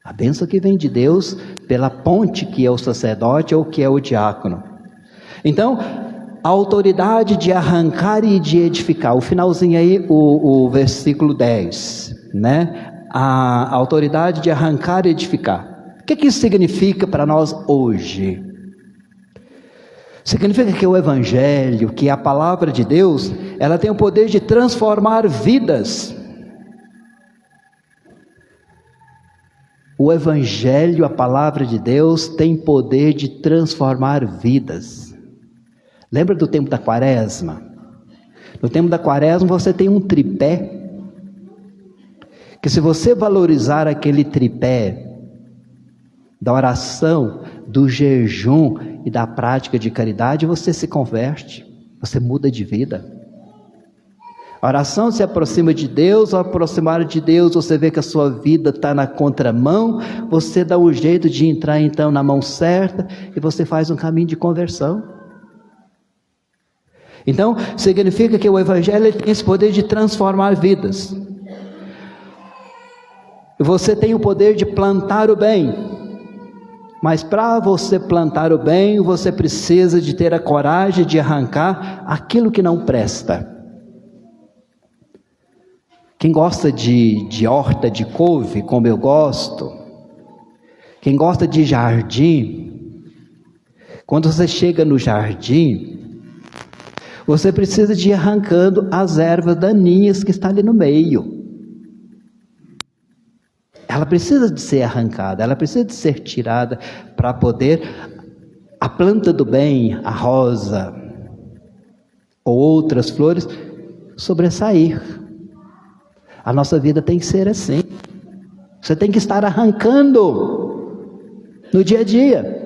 A bênção que vem de Deus pela ponte que é o sacerdote ou que é o diácono. Então, a autoridade de arrancar e de edificar. O finalzinho aí, o versículo 10, né? A autoridade de arrancar e edificar. O que isso significa para nós hoje? Significa que o Evangelho, que a palavra de Deus, ela tem o poder de transformar vidas. O Evangelho, a palavra de Deus, tem poder de transformar vidas. Lembra do tempo da Quaresma? No tempo da quaresma você tem um tripé, que se você valorizar aquele tripé da oração, do jejum e da prática de caridade, você se converte, você muda de vida. A oração se aproxima de Deus, ao aproximar de Deus, você vê que a sua vida está na contramão, você dá um jeito de entrar então na mão certa, e você faz um caminho de conversão. Então, significa que o Evangelho tem esse poder de transformar vidas. Você tem o poder de plantar o bem, mas para você plantar o bem, você precisa de ter a coragem de arrancar aquilo que não presta. Quem gosta de horta, de couve, como eu gosto, quem gosta de jardim, quando você chega no jardim, você precisa de ir arrancando as ervas daninhas que estão ali no meio. Ela precisa de ser arrancada, ela precisa de ser tirada para poder a planta do bem, a rosa ou outras flores sobressair. A nossa vida tem que ser assim. Você tem que estar arrancando no dia a dia.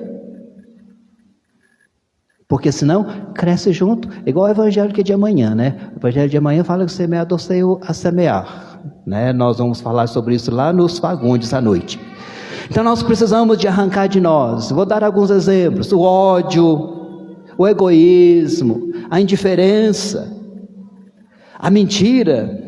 Porque senão cresce junto, igual o evangelho que é de amanhã, né? O evangelho de amanhã fala que o semeador saiu a semear, né? Nós vamos falar sobre isso lá nos Fagundes à noite. Então nós precisamos de arrancar de nós. Vou dar alguns exemplos: o ódio, o egoísmo, a indiferença, a mentira.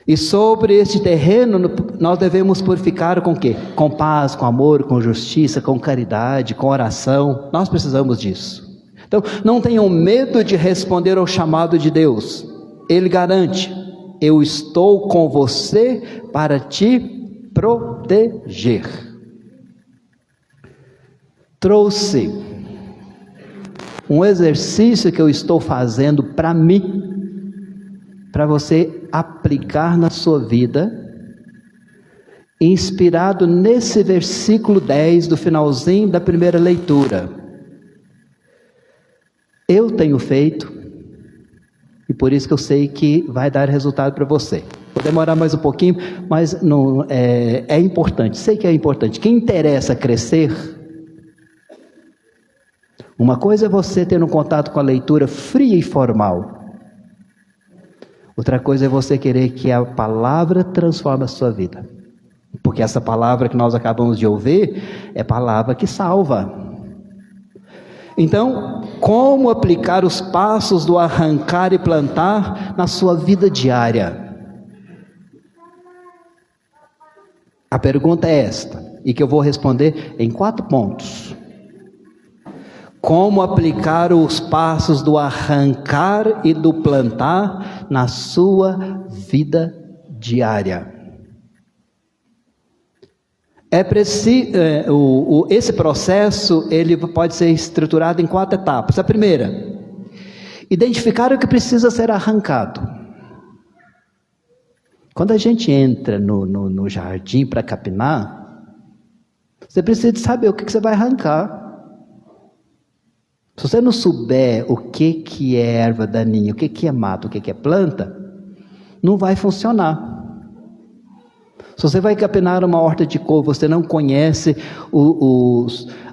E sobre esse terreno nós devemos purificar com o quê? Com paz, com amor, com justiça, com caridade, com oração. Nós precisamos disso. Então não tenham medo de responder ao chamado de Deus. Ele garante: eu estou com você para te proteger. Trouxe um exercício que eu estou fazendo para mim, para você aplicar na sua vida, inspirado nesse versículo 10 do finalzinho da primeira leitura. Eu tenho feito, e por isso que eu sei que vai dar resultado para você. Vou demorar mais um pouquinho, mas não, é importante, sei que é importante. Quem interessa crescer, uma coisa é você ter um contato com a leitura fria e formal. Outra coisa é você querer que a palavra transforme a sua vida. Porque essa palavra que nós acabamos de ouvir é palavra que salva. Então, como aplicar os passos do arrancar e plantar na sua vida diária? A pergunta é esta, e que eu vou responder em 4 pontos. Como aplicar os passos do arrancar e do plantar na sua vida diária? Esse processo ele pode ser estruturado em 4 etapas. A primeira, identificar o que precisa ser arrancado. Quando a gente entra no jardim para capinar, você precisa de saber o que você vai arrancar. Se você não souber o que é erva daninha, o que é mato, o que é planta, não vai funcionar. Se você vai capinar uma horta de couve, você não conhece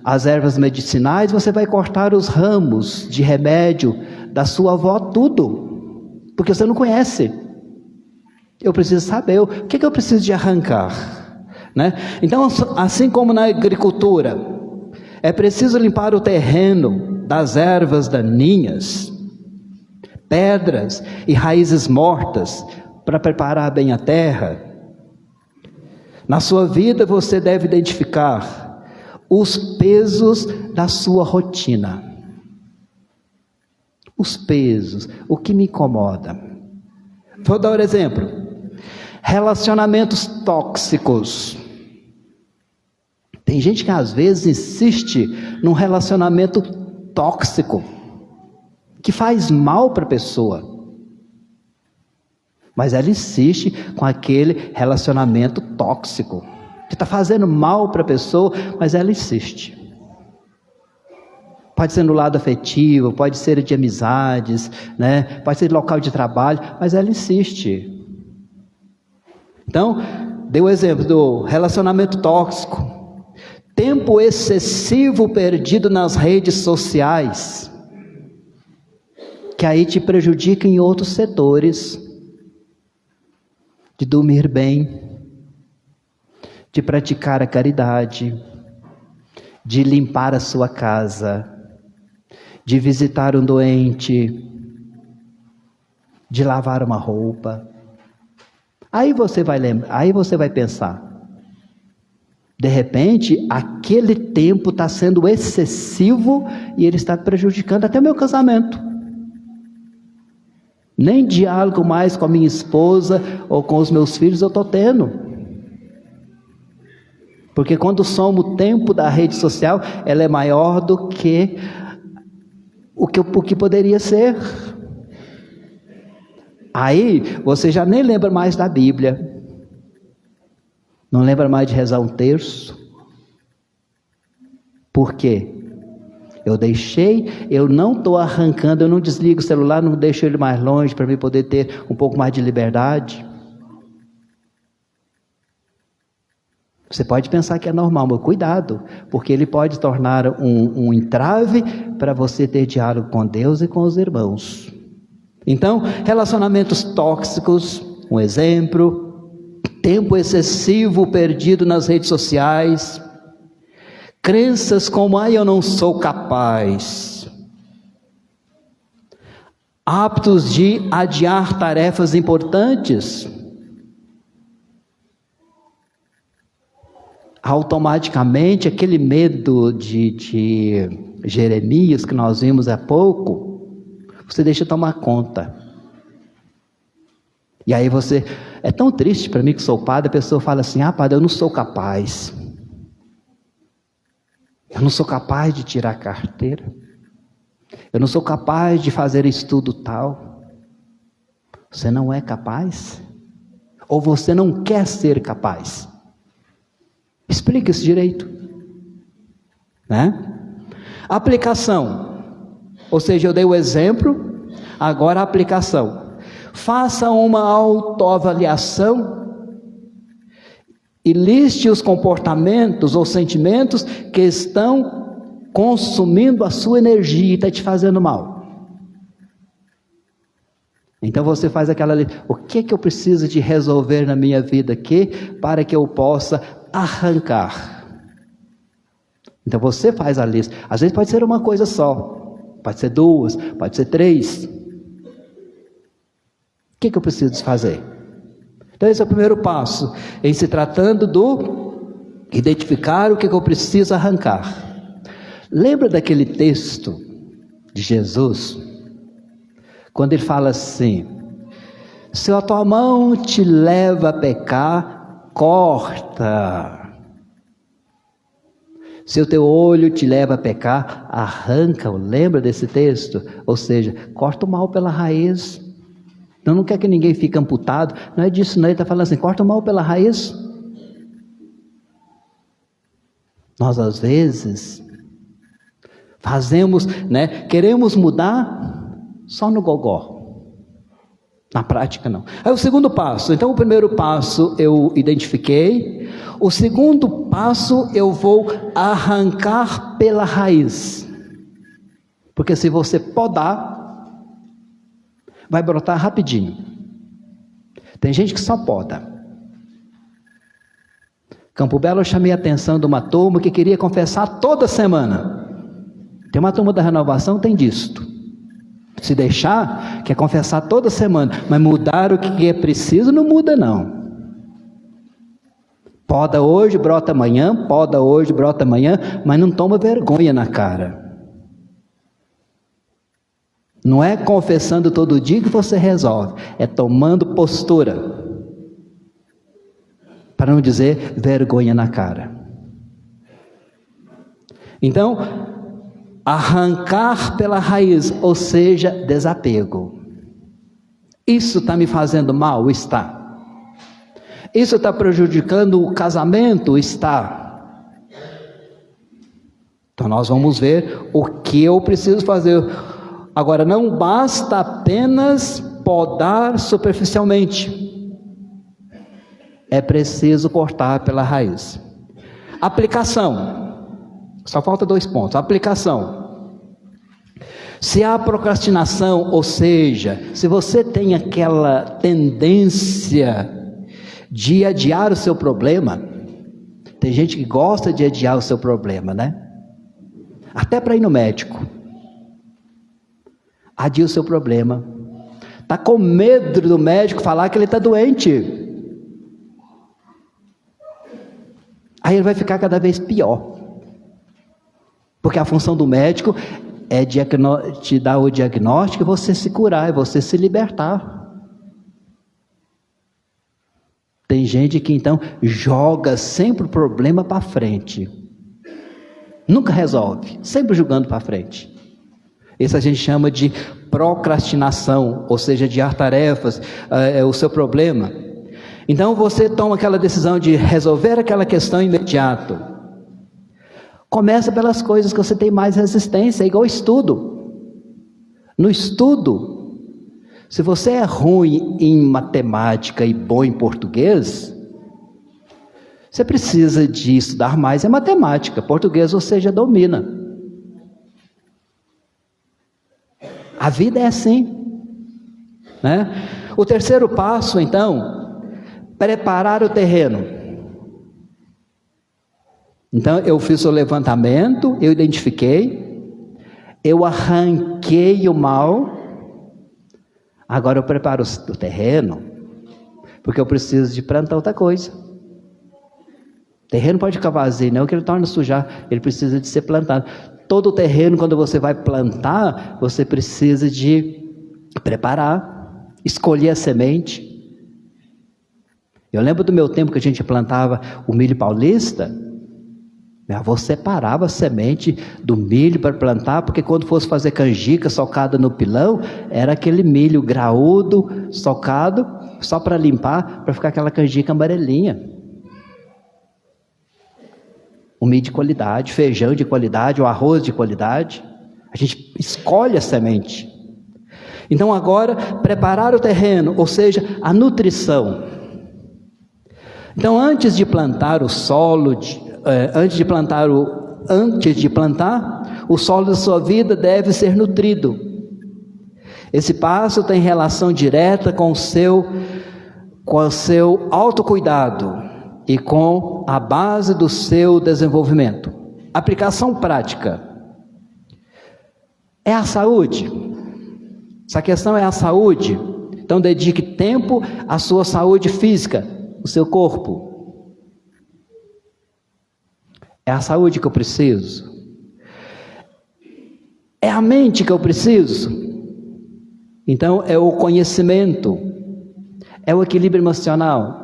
as ervas medicinais, você vai cortar os ramos de remédio da sua avó, tudo, porque você não conhece. Eu preciso saber o que eu preciso de arrancar, né? Então, assim como na agricultura, é preciso limpar o terreno das ervas daninhas, pedras e raízes mortas, para preparar bem a terra. Na sua vida você deve identificar os pesos da sua rotina. Os pesos, o que me incomoda. Vou dar um exemplo. Relacionamentos tóxicos. Tem gente que às vezes insiste num relacionamento tóxico, que faz mal para a pessoa, mas ela insiste com aquele relacionamento tóxico, que está fazendo mal para a pessoa, mas ela insiste. Pode ser no lado afetivo, pode ser de amizades, né? Pode ser de local de trabalho, mas ela insiste. Então, dei o exemplo do relacionamento tóxico, tempo excessivo perdido nas redes sociais, que aí te prejudica em outros setores, de dormir bem, de praticar a caridade, de limpar a sua casa, de visitar um doente, de lavar uma roupa. Aí você vai lembrar, aí você vai pensar, de repente, aquele tempo está sendo excessivo e ele está prejudicando até meu casamento. Nem diálogo mais com a minha esposa ou com os meus filhos eu estou tendo. Porque quando soma o tempo da rede social, ela é maior do que o que poderia ser. Aí você já nem lembra mais da Bíblia. Não lembra mais de rezar um terço. Por quê? Eu não estou arrancando, eu não desligo o celular, não deixo ele mais longe para mim poder ter um pouco mais de liberdade. Você pode pensar que é normal, mas cuidado, porque ele pode tornar um entrave para você ter diálogo com Deus e com os irmãos. Então, relacionamentos tóxicos, um exemplo, tempo excessivo perdido nas redes sociais, crenças como, eu não sou capaz, hábitos de adiar tarefas importantes, automaticamente aquele medo de Jeremias que nós vimos há pouco, você deixa tomar conta. E aí você, é tão triste para mim que sou padre, a pessoa fala assim, padre, eu não sou capaz. Eu não sou capaz de tirar a carteira. Eu não sou capaz de fazer estudo tal. Você não é capaz? Ou você não quer ser capaz? Explica isso direito. Né? Aplicação. Ou seja, eu dei o exemplo, agora a aplicação. Faça uma autoavaliação e liste os comportamentos ou sentimentos que estão consumindo a sua energia e está te fazendo mal. Então você faz aquela lista, o que eu preciso de resolver na minha vida aqui para que eu possa arrancar. Então você faz a lista, às vezes pode ser uma coisa só, pode ser duas, pode ser três. O que eu preciso fazer? Então esse é o primeiro passo, em se tratando do identificar o que eu preciso arrancar. Lembra daquele texto de Jesus, quando ele fala assim, se a tua mão te leva a pecar, corta. Se o teu olho te leva a pecar, arranca-o. Lembra desse texto? Ou seja, corta o mal pela raiz. Então não quer que ninguém fique amputado. Não é disso não, ele está falando assim, corta o mal pela raiz. Nós às vezes fazemos, queremos mudar só no gogó. Na prática não. Aí o segundo passo, então o primeiro passo eu identifiquei, o segundo passo eu vou arrancar pela raiz, porque se você podar, vai brotar rapidinho. Tem gente que só poda. Campo Belo eu chamei a atenção de uma turma que queria confessar toda semana. Tem uma turma da renovação, tem disto. Se deixar, quer confessar toda semana, mas mudar o que é preciso, não muda não. Poda hoje, brota amanhã, poda hoje, brota amanhã, mas não toma vergonha na cara. Não é confessando todo dia que você resolve, é tomando postura. Para não dizer vergonha na cara. Então, arrancar pela raiz, ou seja, desapego. Isso está me fazendo mal? Está. Isso está prejudicando o casamento? Está. Então nós vamos ver o que eu preciso fazer. Agora, não basta apenas podar superficialmente. É preciso cortar pela raiz. Aplicação. Só falta 2 pontos. Aplicação. Se há procrastinação, ou seja, se você tem aquela tendência de adiar o seu problema, tem gente que gosta de adiar o seu problema, né? Até para ir no médico. Adia o seu problema. Está com medo do médico falar que ele está doente. Aí ele vai ficar cada vez pior. Porque a função do médico é te dar o diagnóstico e você se curar, e você se libertar. Tem gente que então joga sempre o problema para frente. Nunca resolve, sempre jogando para frente. Isso a gente chama de procrastinação, ou seja, adiar tarefas, o seu problema. Então você toma aquela decisão de resolver aquela questão imediato. Começa pelas coisas que você tem mais resistência, é igual estudo. No estudo, se você é ruim em matemática e bom em português, você precisa de estudar mais em matemática. Português você já domina. A vida é assim, né? O terceiro passo, então, preparar o terreno. Então, eu fiz o levantamento, eu identifiquei, eu arranquei o mal, agora eu preparo o terreno, porque eu preciso de plantar outra coisa. O terreno pode ficar vazio, não que ele torne a sujar, ele precisa de ser plantado. Todo o terreno, quando você vai plantar, você precisa de preparar, escolher a semente. Eu lembro do meu tempo que a gente plantava o milho paulista. Minha avó separava a semente do milho para plantar, porque quando fosse fazer canjica socada no pilão, era aquele milho graúdo, socado, só para limpar, para ficar aquela canjica amarelinha. O milho de qualidade, feijão de qualidade, o arroz de qualidade. A gente escolhe a semente. Então agora, preparar o terreno, ou seja, a nutrição. Então antes de plantar o solo, antes de plantar, o solo da sua vida deve ser nutrido. Esse passo tem relação direta com o seu autocuidado e com a base do seu desenvolvimento. Aplicação prática. É a saúde. Essa questão é a saúde. Então dedique tempo à sua saúde física, o seu corpo. É a saúde que eu preciso. É a mente que eu preciso. Então é o conhecimento. É o equilíbrio emocional.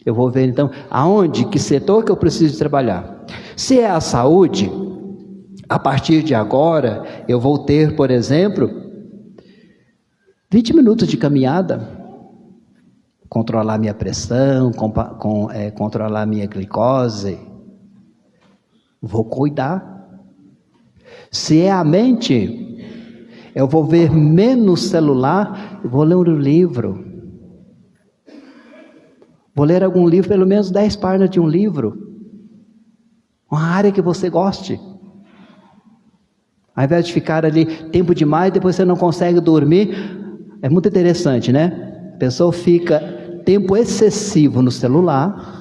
Eu vou ver então aonde, que setor que eu preciso trabalhar. Se é a saúde, a partir de agora eu vou ter, por exemplo, 20 minutos de caminhada. Controlar minha pressão, controlar minha glicose. Vou cuidar. Se é a mente, eu vou ver menos celular, eu vou ler um livro. Vou ler algum livro, pelo menos 10 páginas de um livro. Uma área que você goste. Ao invés de ficar ali tempo demais, depois você não consegue dormir. É muito interessante, né? A pessoa fica tempo excessivo no celular.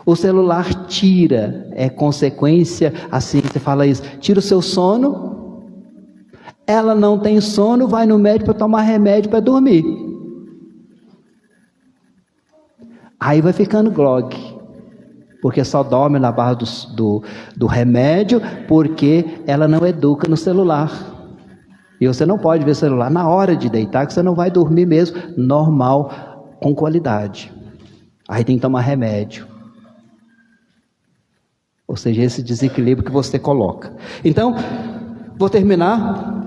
O celular tira, é consequência, assim, você fala isso, tira o seu sono. Ela não tem sono, vai no médico para tomar remédio para dormir. Aí vai ficando grogue, porque só dorme na base do remédio, porque ela não educa no celular. E você não pode ver celular na hora de deitar, que você não vai dormir mesmo, normal, com qualidade. Aí tem que tomar remédio. Ou seja, esse desequilíbrio que você coloca. Então, vou terminar.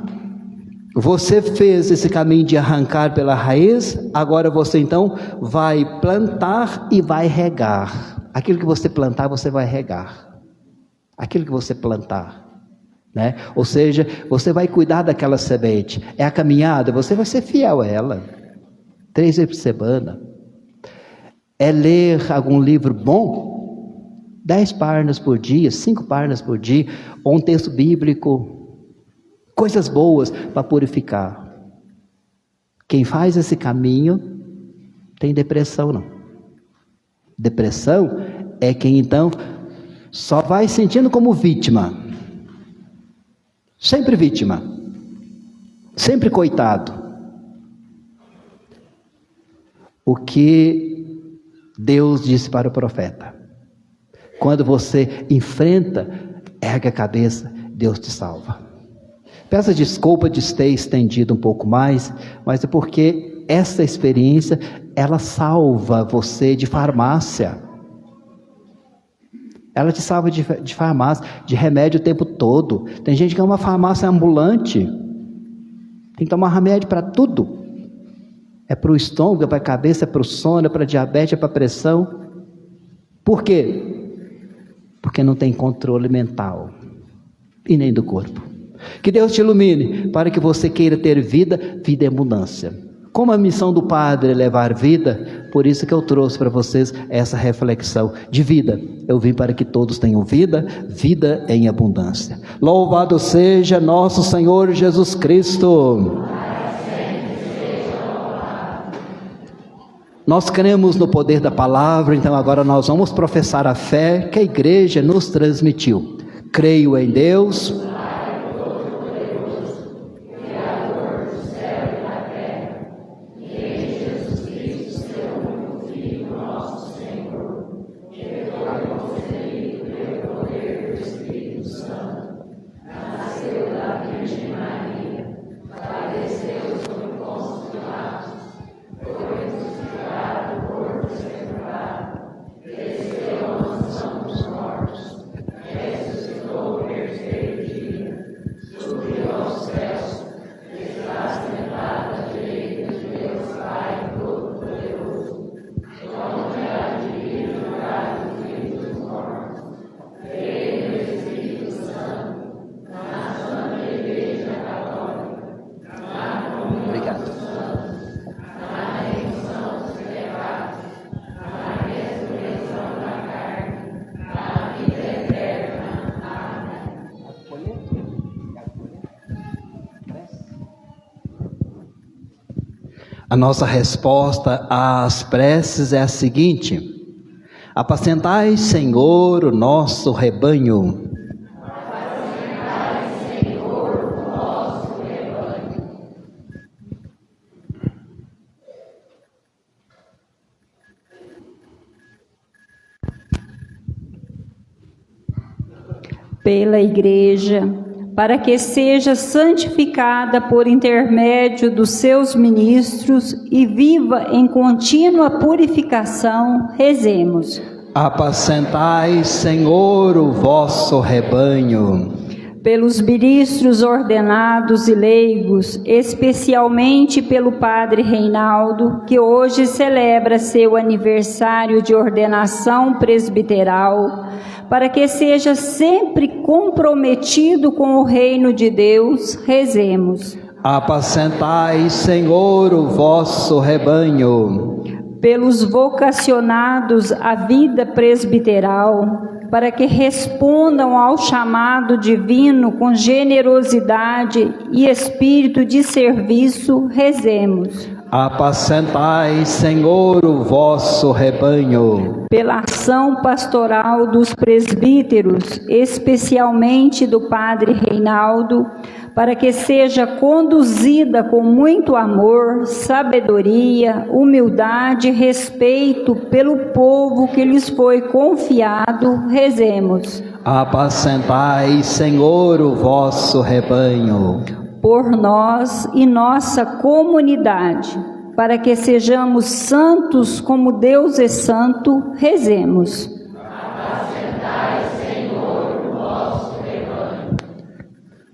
Você fez esse caminho de arrancar pela raiz, agora você então vai plantar e vai regar. Aquilo que você plantar, você vai regar. Aquilo que você plantar. né? Ou seja, você vai cuidar daquela semente. É a caminhada, você vai ser fiel a ela. 3 vezes por semana. É ler algum livro bom? 10 páginas por dia, 5 páginas por dia, ou um texto bíblico. Coisas boas para purificar. Quem faz esse caminho tem depressão, não. Depressão é quem então só vai sentindo como vítima. Sempre vítima. Sempre coitado. O que Deus disse para o profeta: quando você enfrenta, ergue a cabeça, Deus te salva. Peço desculpa de ter estendido um pouco mais, mas é porque essa experiência, ela salva você de farmácia. Ela te salva de farmácia, de remédio o tempo todo. Tem gente que é uma farmácia ambulante. Tem que tomar remédio para tudo. É para o estômago, é para a cabeça, é para o sono, é para a diabetes, é para a pressão. Por quê? Porque não tem controle mental e nem do corpo. Que Deus te ilumine para que você queira ter vida em abundância. Como a missão do Padre é levar vida, por isso que eu trouxe para vocês essa reflexão de vida. Eu vim para que todos tenham vida em abundância. Louvado seja nosso Senhor Jesus Cristo. Nós cremos no poder da palavra, então agora nós vamos professar a fé que a igreja nos transmitiu. Creio em Deus, a nossa resposta às preces é a seguinte: apacentai, Senhor, o nosso rebanho. Apacentai, Senhor, o nosso rebanho. Pela Igreja, para que seja santificada por intermédio dos seus ministros e viva em contínua purificação, rezemos. Apacentai, Senhor, o vosso rebanho. Pelos ministros ordenados e leigos, especialmente pelo Padre Reinaldo, que hoje celebra seu aniversário de ordenação presbiteral, para que seja sempre comprometido com o reino de Deus, rezemos. Apacentai, Senhor, o vosso rebanho. Pelos vocacionados à vida presbiteral, para que respondam ao chamado divino com generosidade e espírito de serviço, rezemos. Apacentai, Senhor, o vosso rebanho. Pela ação pastoral dos presbíteros, especialmente do Padre Reinaldo, para que seja conduzida com muito amor, sabedoria, humildade e respeito pelo povo que lhes foi confiado, rezemos. Apacentai, Senhor, o vosso rebanho. Por nós e nossa comunidade, para que sejamos santos como Deus é santo, rezemos. Apacentai, Senhor, o vosso rebanho.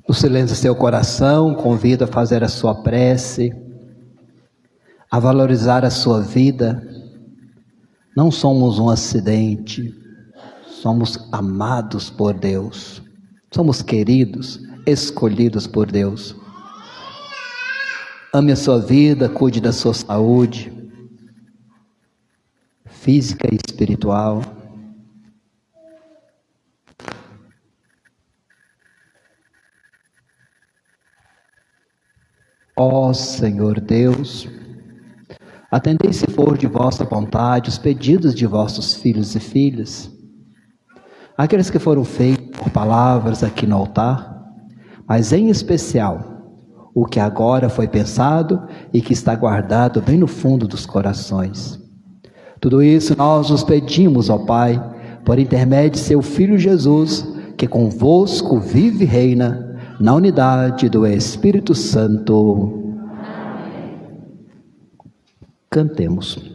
No silêncio do seu coração, convido a fazer a sua prece, a valorizar a sua vida. Não somos um acidente, somos amados por Deus, somos queridos, escolhidos por Deus. Ame a sua vida, cuide da sua saúde física e espiritual. Ó Senhor Deus, atendei, se for de vossa vontade, os pedidos de vossos filhos e filhas, aqueles que foram feitos por palavras aqui no altar, mas em especial o que agora foi pensado e que está guardado bem no fundo dos corações. Tudo isso nós os pedimos, ó Pai, por intermédio de seu Filho Jesus, que convosco vive e reina na unidade do Espírito Santo. Amém. Cantemos.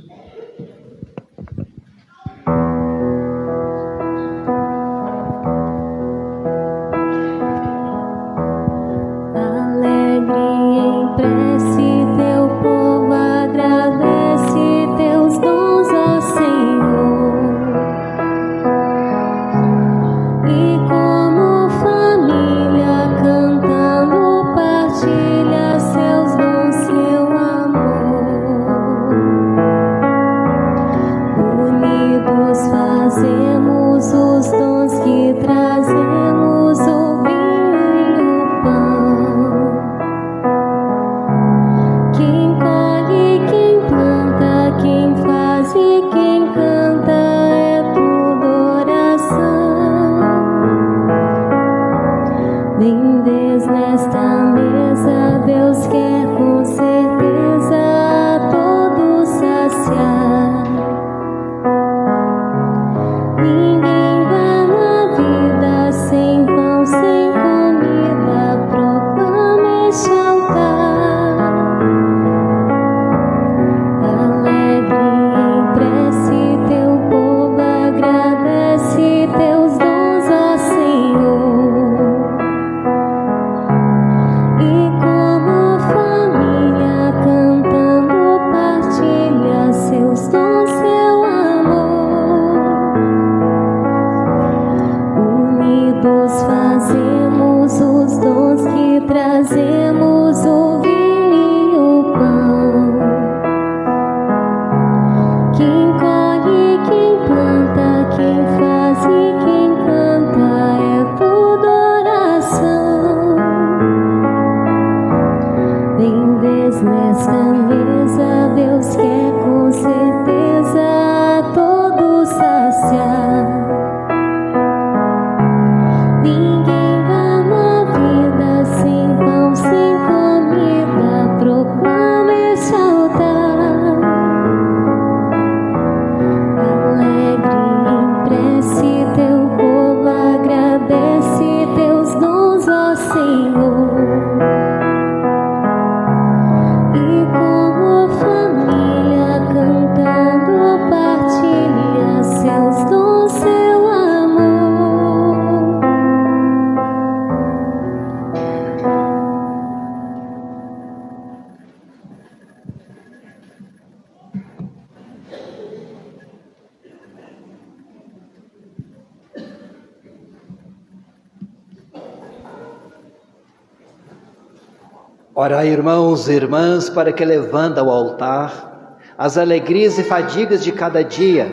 Orai, irmãos e irmãs, para que levando ao altar as alegrias e fadigas de cada dia,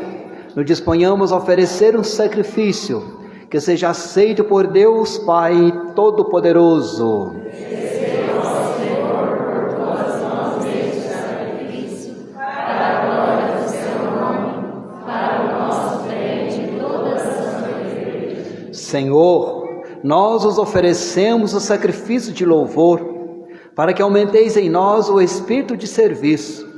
nos disponhamos a oferecer um sacrifício que seja aceito por Deus Pai Todo-Poderoso. Senhor, nós os oferecemos o sacrifício de louvor, para que aumenteis em nós o espírito de serviço,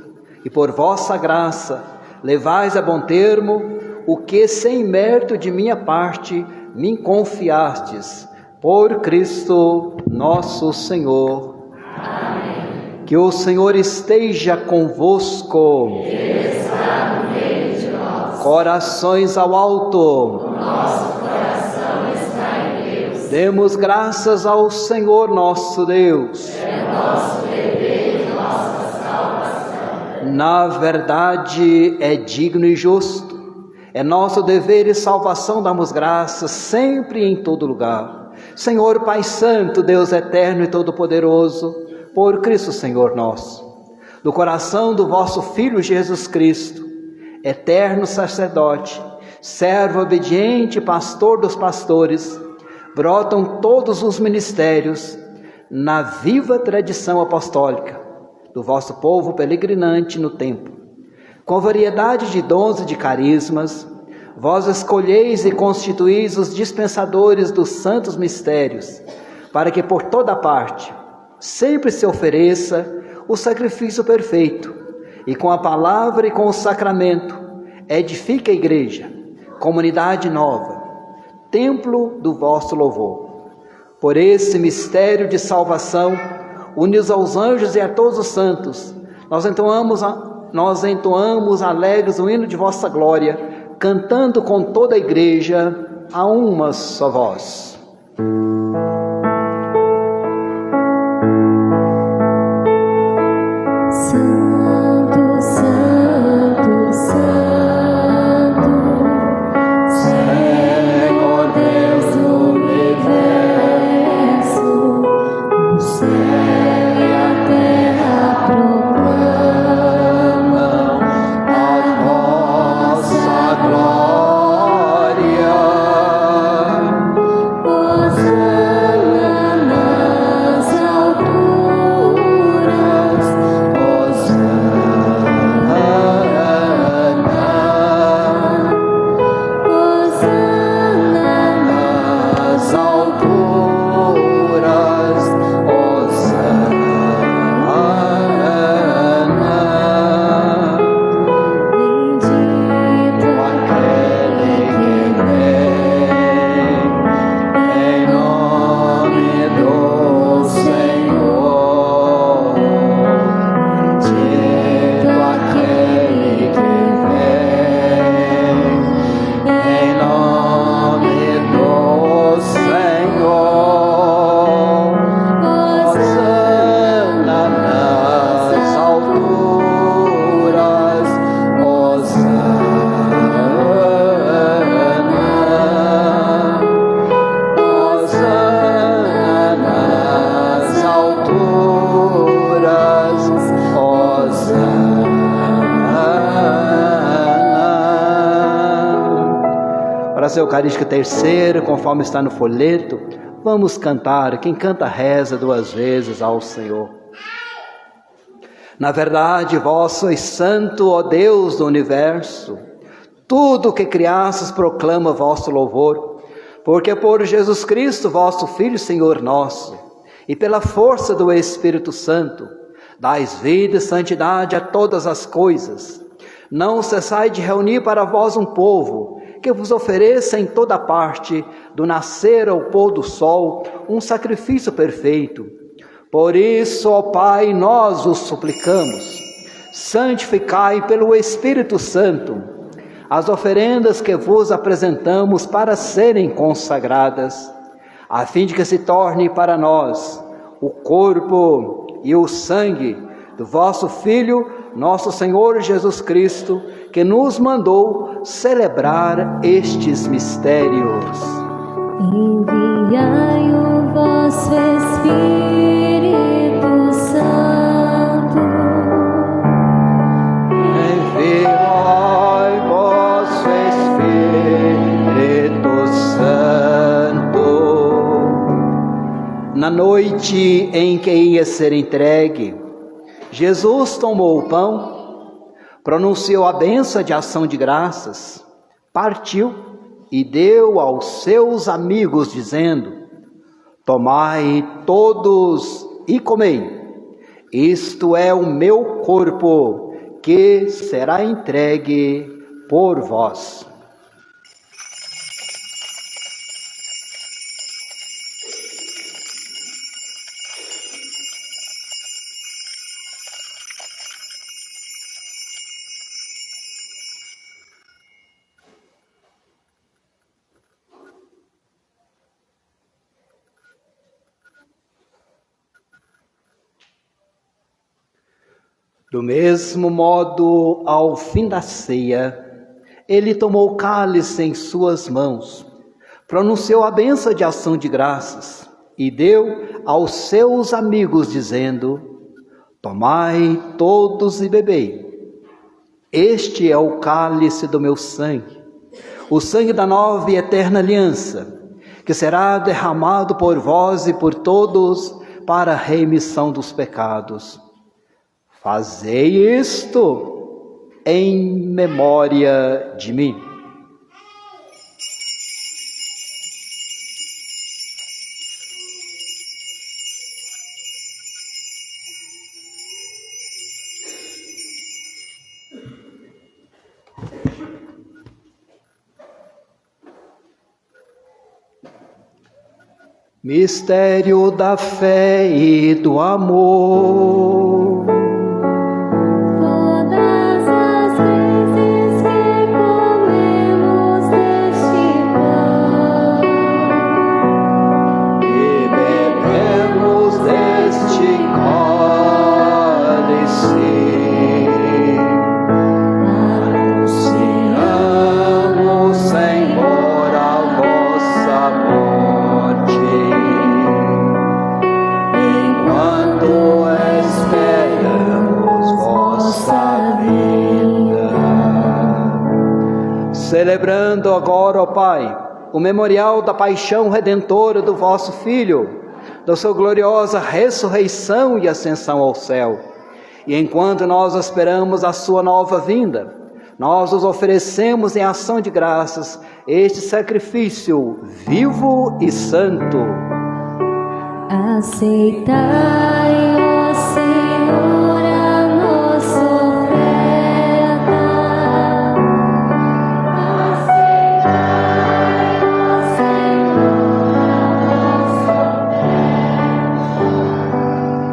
e por vossa graça levais a bom termo o que sem mérito de minha parte me confiastes, por Cristo nosso Senhor. Amém. Que o Senhor esteja convosco. Ele está no meio de nós. Corações ao alto. O nosso coração está em Deus. Demos graças ao Senhor nosso Deus. Nosso dever e nossa salvação. Na verdade, é digno e justo, é nosso dever e salvação darmos graças sempre e em todo lugar, Senhor Pai Santo, Deus eterno e todo-poderoso, por Cristo Senhor nosso, do coração do vosso Filho Jesus Cristo, eterno sacerdote, servo obediente, pastor dos pastores, brotam todos os ministérios na viva tradição apostólica do vosso povo peregrinante no templo. Com variedade de dons e de carismas, vós escolheis e constituís os dispensadores dos santos mistérios, para que por toda parte sempre se ofereça o sacrifício perfeito, e com a palavra e com o sacramento edifique a igreja, comunidade nova, templo do vosso louvor. Por esse mistério de salvação, unidos aos anjos e a todos os santos, nós entoamos alegres o hino de vossa glória, cantando com toda a igreja a uma só voz. Oração Eucarística terceira, conforme está no folheto, vamos cantar. Quem canta reza 2 vezes ao Senhor. Na verdade, vós sois santo, ó Deus do universo. Tudo o que criastes proclama vosso louvor, porque por Jesus Cristo, vosso Filho, Senhor nosso, e pela força do Espírito Santo, dais vida e santidade a todas as coisas. Não cessai de reunir para vós um povo, que vos ofereça em toda parte, do nascer ao pôr do sol, um sacrifício perfeito. Por isso, ó Pai, nós os suplicamos, santificai pelo Espírito Santo as oferendas que vos apresentamos para serem consagradas, a fim de que se torne para nós o corpo e o sangue do vosso Filho, nosso Senhor Jesus Cristo, que nos mandou celebrar estes mistérios. Enviai o vosso Espírito Santo. Enviai vosso Espírito Santo. Na noite em que ia ser entregue, Jesus tomou o pão, pronunciou a bênção de ação de graças, partiu e deu aos seus amigos, dizendo: tomai todos e comei, isto é o meu corpo, que será entregue por vós. Do mesmo modo, ao fim da ceia, ele tomou o cálice em suas mãos, pronunciou a bênção de ação de graças e deu aos seus amigos, dizendo: tomai todos e bebei. Este é o cálice do meu sangue, o sangue da nova e eterna aliança, que será derramado por vós e por todos para a remissão dos pecados. Fazei isto em memória de mim. Mistério da fé e do amor. Todas as vezes que comemos deste pão E bebemos deste cálice, anunciamos, Senhor, a vossa morte, enquanto esperamos vossa vinda. Celebrando agora, ó Pai, o memorial da paixão redentora do vosso Filho, da sua gloriosa ressurreição e ascensão ao céu, e enquanto nós esperamos a sua nova vinda, nós os oferecemos em ação de graças este sacrifício vivo e santo. aceitai, ó Senhor, a nossa oferta. Aceitai, ó Senhor, a nossa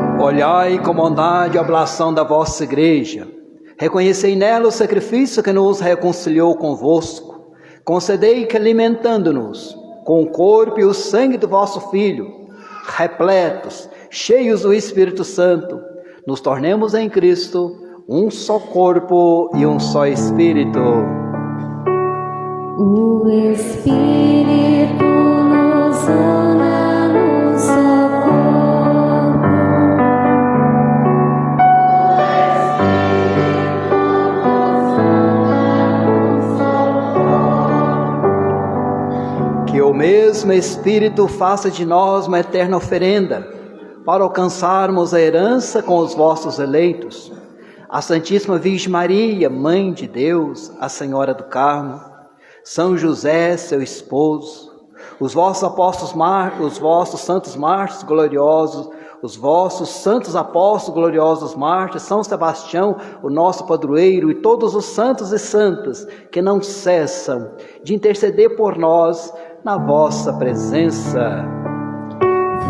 oferta. Olhai com bondade a oblação da vossa igreja, reconhecei nela o sacrifício que nos reconciliou convosco, concedei que, alimentando-nos com o corpo e o sangue do vosso Filho, repletos, cheios do Espírito Santo, nos tornemos em Cristo um só corpo e um só Espírito. O Espírito nos una num só corpo. O Espírito nos una num só corpo. Que o mesmo Espírito faça de nós uma eterna oferenda, para alcançarmos a herança com os vossos eleitos. A Santíssima Virgem Maria, Mãe de Deus, a Senhora do Carmo, São José, seu esposo, os vossos apóstolos os vossos santos mártires gloriosos, os vossos santos apóstolos gloriosos mártires, São Sebastião, o nosso padroeiro, e todos os santos e santas que não cessam de interceder por nós na vossa presença.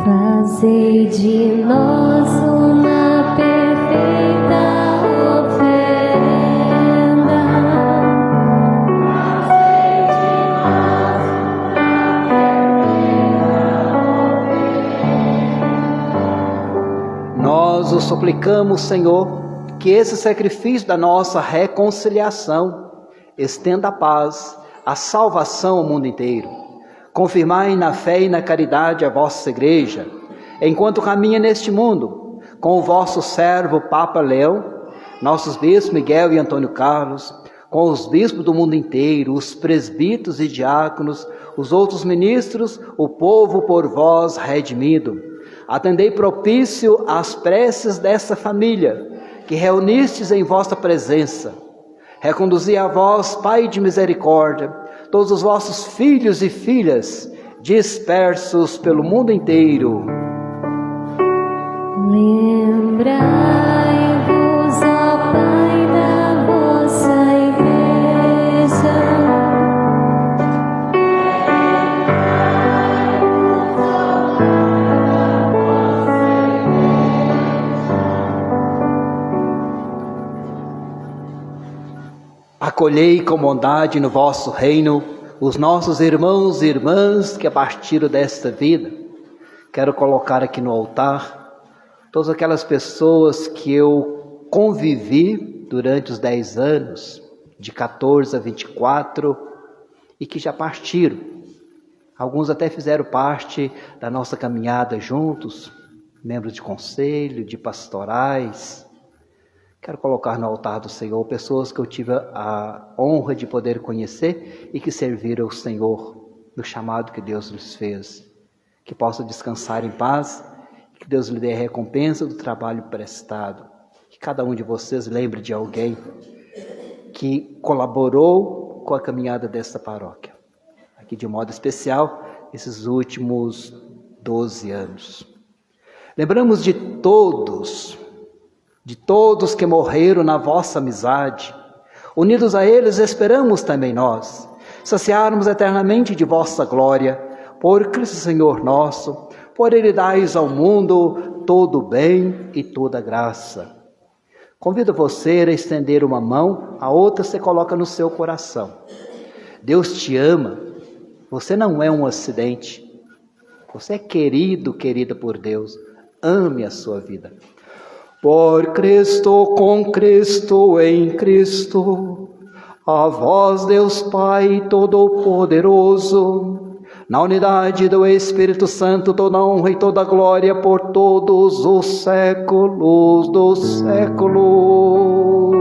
Fazei de nós uma perfeita oferenda. Fazei de nós uma perfeita oferenda. Nós o suplicamos, Senhor, que esse sacrifício da nossa reconciliação estenda a paz, a salvação ao mundo inteiro. Confirmai na fé e na caridade a vossa igreja, enquanto caminha neste mundo, com o vosso servo Papa Leão, nossos bispos Miguel e Antônio Carlos, com os bispos do mundo inteiro, os presbíteros e diáconos, os outros ministros, o povo por vós redimido. Atendei propício às preces dessa família, que reunistes em vossa presença. Reconduzi a vós, Pai de misericórdia, todos os vossos filhos e filhas, dispersos pelo mundo inteiro. Lembrai-vos, ó Pai, da vossa igreja. Lembrai-vos, ó Pai, da vossa igreja. Acolhei com bondade no vosso reino os nossos irmãos e irmãs que partiram desta vida. Quero colocar aqui no altar todas aquelas pessoas que eu convivi durante os 10 anos, de 14 a 24, e que já partiram. Alguns até fizeram parte da nossa caminhada juntos, membros de conselho, de pastorais. Quero colocar no altar do Senhor pessoas que eu tive a honra de poder conhecer e que serviram ao Senhor no chamado que Deus lhes fez. Que possam descansar em paz, que Deus lhe dê a recompensa do trabalho prestado. Que cada um de vocês lembre de alguém que colaborou com a caminhada desta paróquia. Aqui de modo especial, esses últimos 12 anos. Lembramos de todos que morreram na vossa amizade. Unidos a eles, esperamos também nós saciarmos eternamente de vossa glória, por Cristo Senhor nosso, por Ele dais ao mundo todo o bem e toda a graça. Convido você a estender uma mão, a outra você coloca no seu coração. Deus te ama, você não é um acidente, você é querido, querida por Deus, ame a sua vida. Por Cristo, com Cristo, em Cristo, a vós Deus Pai Todo-Poderoso, na unidade do Espírito Santo, toda honra e toda glória por todos os séculos dos séculos.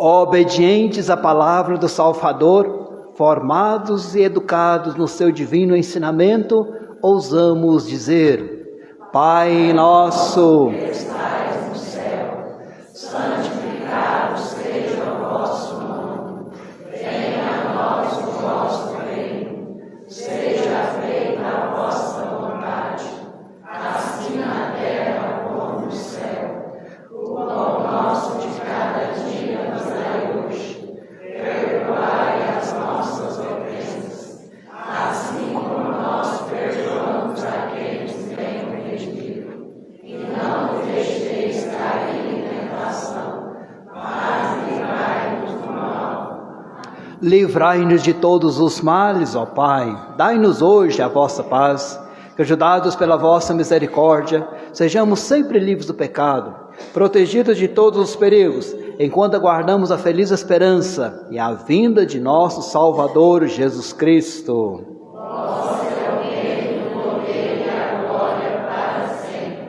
Obedientes à palavra do Salvador, formados e educados no seu divino ensinamento, ousamos dizer: Pai nosso, que estais no céu, santificado seja o vosso nome. Venha a nós o vosso reino. Seja feita a vossa vontade, assim na terra como no céu. O pão nosso de cada dia nos dai hoje. Perdoai as nossas ofensas, assim como nós perdoamos a quem nos tem ofendido. E não nos deixeis cair em tentação, mas livrai-nos do mal. livrai-nos de todos os males, ó Pai. Dai-nos hoje a vossa paz, que, ajudados pela vossa misericórdia, sejamos sempre livres do pecado, protegidos de todos os perigos, enquanto aguardamos a feliz esperança e a vinda de nosso Salvador Jesus Cristo.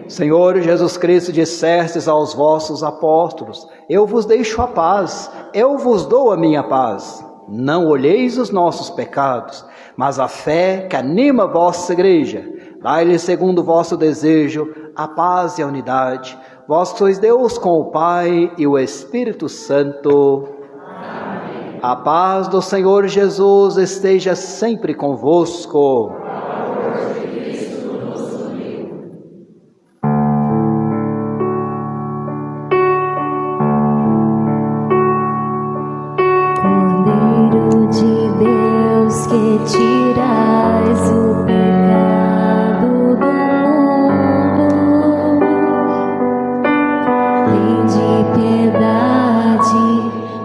Senhor Jesus Cristo, dissestes aos vossos apóstolos: eu vos deixo a paz, eu vos dou a minha paz. Não olheis os nossos pecados, mas a fé que anima a vossa igreja. Dai-lhe, segundo o vosso desejo, a paz e a unidade. Vós sois Deus com o Pai e o Espírito Santo. Amém. A paz do Senhor Jesus esteja sempre convosco. Que tirais o pecado do mundo, tende piedade,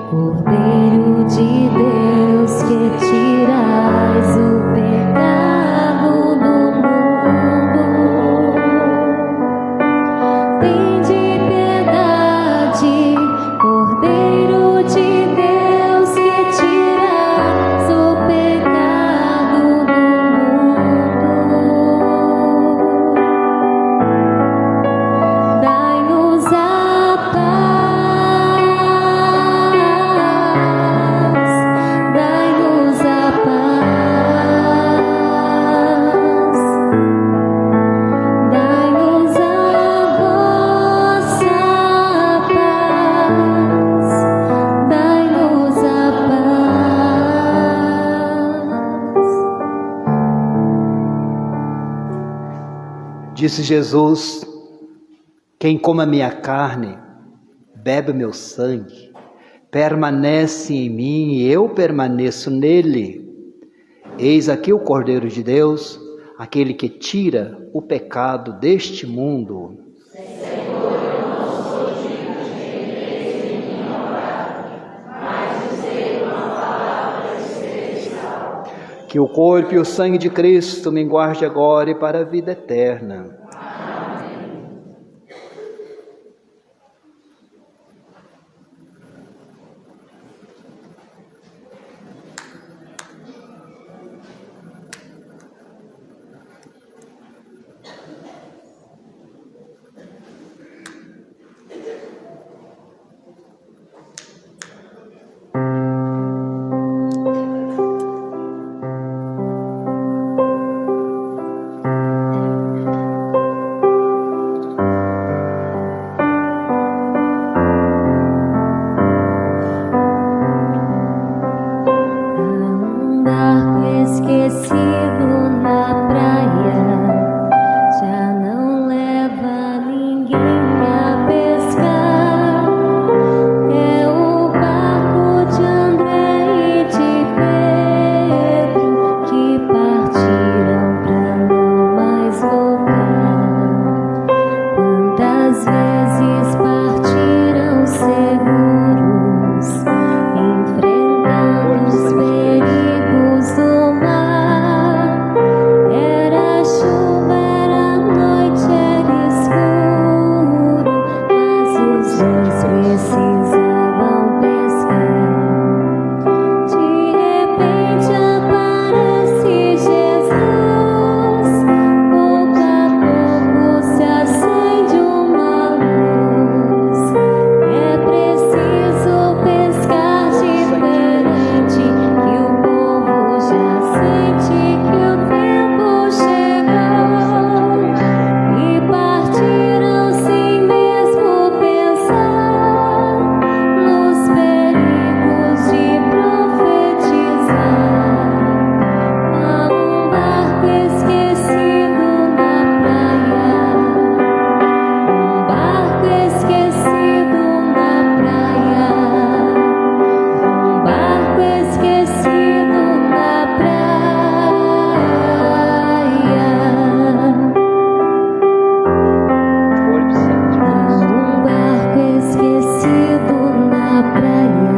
Cordeiro de Deus, que tirais o pecado do mundo, tende piedade, Cordeiro de Deus, que tirais o pecado do mundo. Dai-nos a paz, dai-nos a paz, dai-nos a vossa paz, dai-nos a paz. Disse Jesus: Quem come a minha carne, bebe o meu sangue, permanece em mim e eu permaneço nele. Eis aqui o Cordeiro de Deus, aquele que tira o pecado deste mundo. Senhor, eu não sou digno de entrar em minha morada, mas dizer uma palavra e serei salvo. Que o corpo e o sangue de Cristo me guarde agora e para a vida eterna. Esquecido na praia, já não leva ninguém a pescar. É o barco de André e de Pedro que partiram pra não mais voltar. Quantas vezes partiram seguros, enfrentando os perigos do mar. Era chuva, era noite, era escuro, mas os dois precisavam pescar. De repente aparece Jesus, pouco a pouco se acende uma luz. É preciso pescar diferente, que o povo já sente que o tempo chegou. E partiram sem mesmo pensar nos perigos de profetizar. Há um barco esquecido na praia, um barco esquecido na praia, um barco esquecido na praia. Um barco esquecido na praia,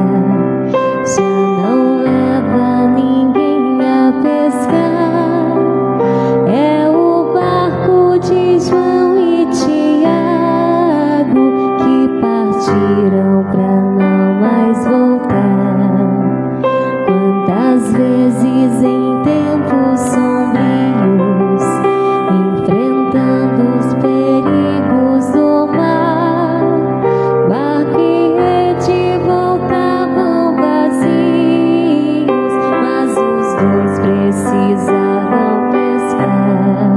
já não leva ninguém a pescar. É o barco de João e Tiago que partiram pra não mais voltar. Quantas vezes em tempos sombrios, enfrentando os perigos do mar, barco e rede voltavam vazios, mas os dois precisavam pescar.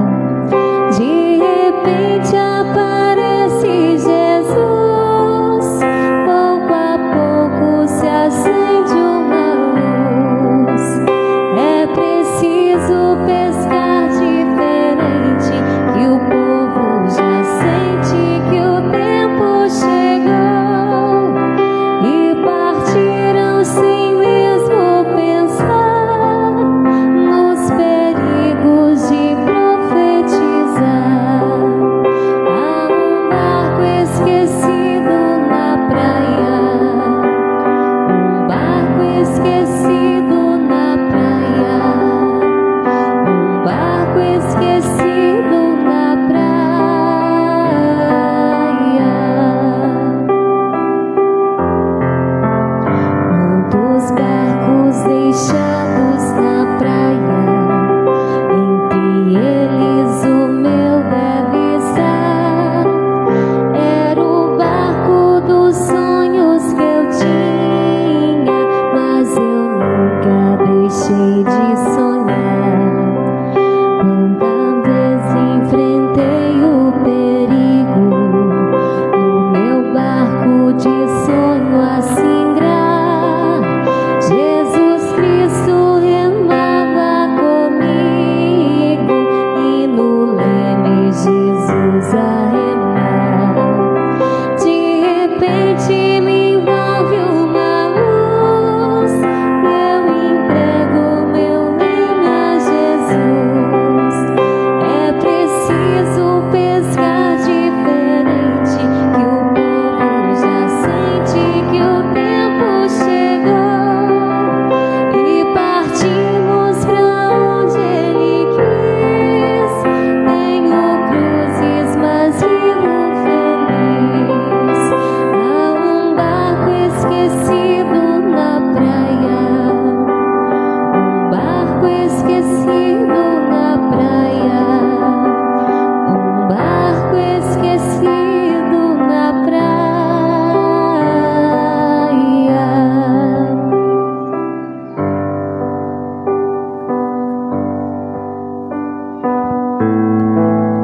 De repente aparece Jesus, pouco a pouco se acende uma luz. É preciso pescar diferente, que o povo já sente que o tempo chegou. E partiram sem mesmo pensar nos perigos de profetizar. Há um barco esquecido na praia, um barco esquecido na praia, um barco esquecido na praia. Muitos barcos deixados na praia, entre eles o meu deve estar. Era o barco dos sonhos que eu tinha, mas eu nunca deixei de sonhar. Quantas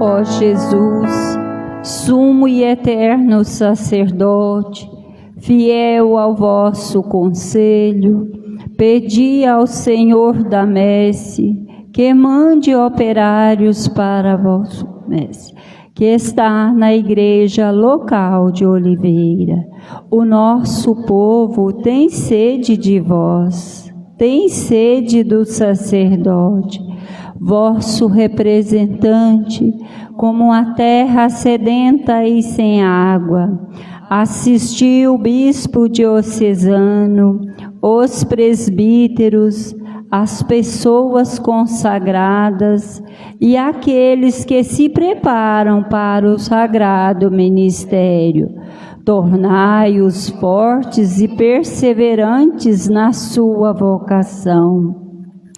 Ó Jesus, sumo e eterno sacerdote, fiel ao vosso conselho, pedi ao Senhor da messe que mande operários para vosso messe, que está na igreja local de Oliveira. O nosso povo tem sede de vós, tem sede do sacerdote, vosso representante, como a terra sedenta e sem água. Assisti o bispo diocesano, os presbíteros, as pessoas consagradas e aqueles que se preparam para o sagrado ministério. Tornai-os fortes e perseverantes na sua vocação.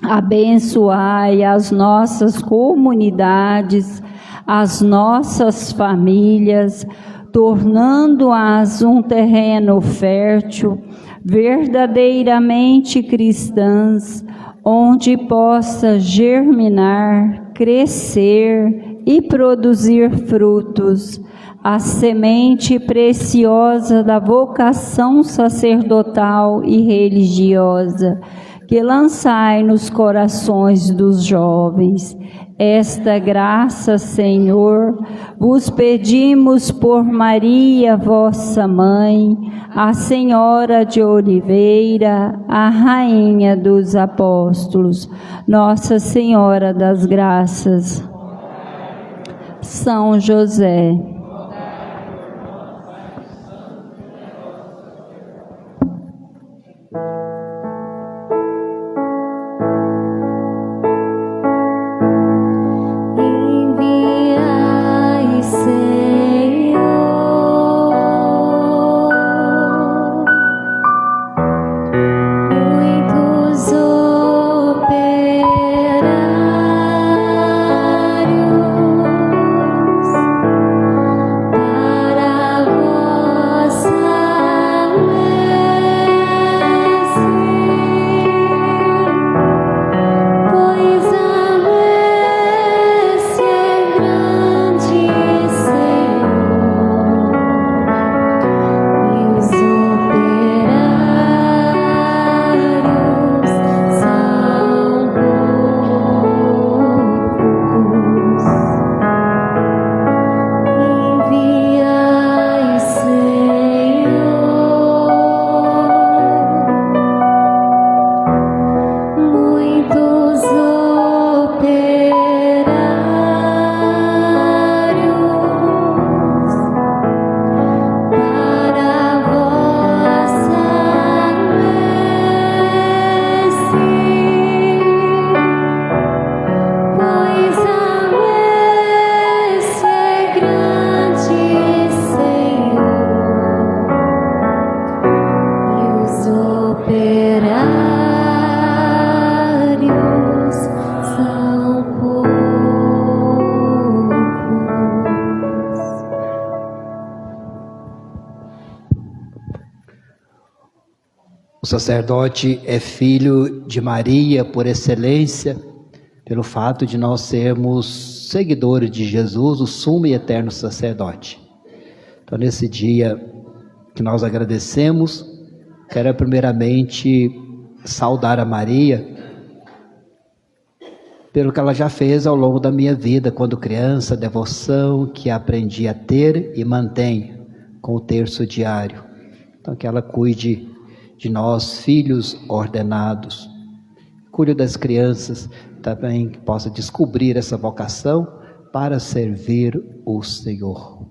Abençoai as nossas comunidades, as nossas famílias, tornando-as um terreno fértil, verdadeiramente cristãs, onde possa germinar, crescer e produzir frutos, a semente preciosa da vocação sacerdotal e religiosa, que lançai nos corações dos jovens. Esta graça, Senhor, vos pedimos por Maria, vossa mãe, a Senhora de Oliveira, a Rainha dos Apóstolos, Nossa Senhora das Graças, São José. O sacerdote é filho de Maria por excelência, pelo fato de nós sermos seguidores de Jesus, o sumo e eterno sacerdote. Então, nesse dia que nós agradecemos, quero primeiramente saudar a Maria pelo que ela já fez ao longo da minha vida, quando criança, devoção que aprendi a ter e mantenho com o terço diário. Então, que ela cuide de nós, filhos ordenados, cuide das crianças, também que possa descobrir essa vocação para servir o Senhor.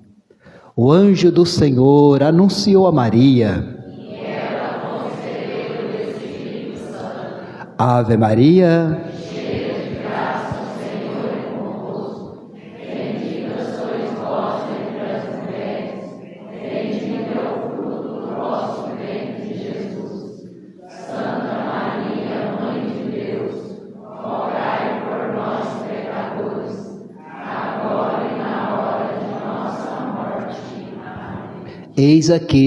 O anjo do Senhor anunciou a Maria. E ela concebeu do Espírito Santo. Ave Maria, cheia de graça, o Senhor é convosco. Bendita sois vós entre as mulheres, bendito é o fruto do vosso ventre, Jesus. Santa Maria, Mãe de Deus, rogai por nós, pecadores, agora e na hora de nossa morte. Amém. eis aqui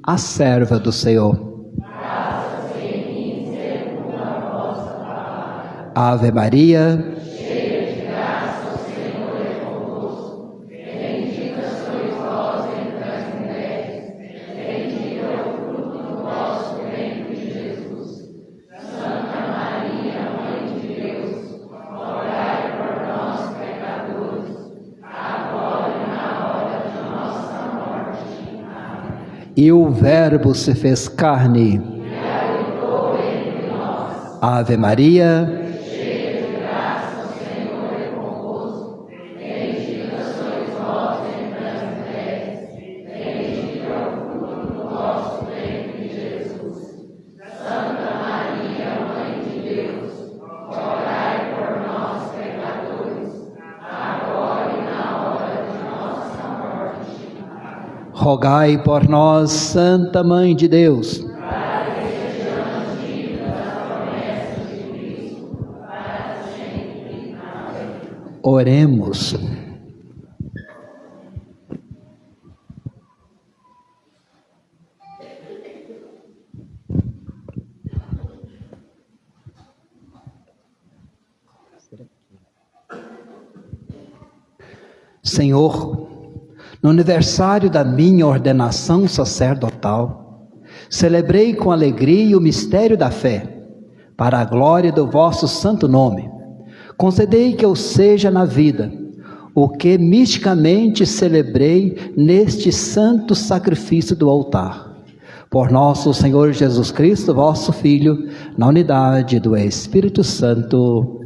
a serva do Senhor. Ave Maria, cheia de graça, o Senhor é convosco. E o Verbo se fez carne. Ave Maria. Rogai por nós, Santa Mãe de Deus. Oremos. Senhor, no aniversário da minha ordenação sacerdotal, celebrei com alegria o mistério da fé, para a glória do vosso santo nome. Concedei que eu seja na vida o que misticamente celebrei neste santo sacrifício do altar. Por nosso Senhor Jesus Cristo, vosso Filho, na unidade do Espírito Santo.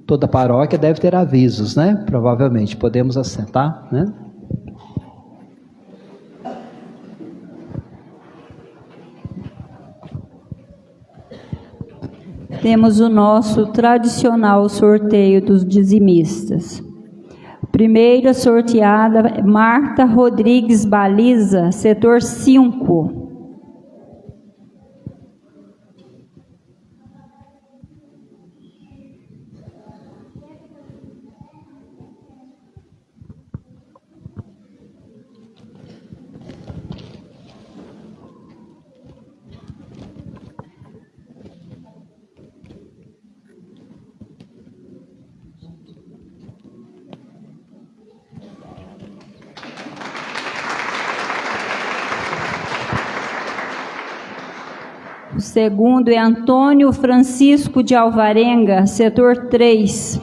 Toda paróquia deve ter avisos, né? Provavelmente. Podemos assentar, né? Temos o nosso tradicional sorteio dos dizimistas. Primeira sorteada, Marta Rodrigues Baliza, setor 5. O segundo é Antônio Francisco de Alvarenga, setor 3.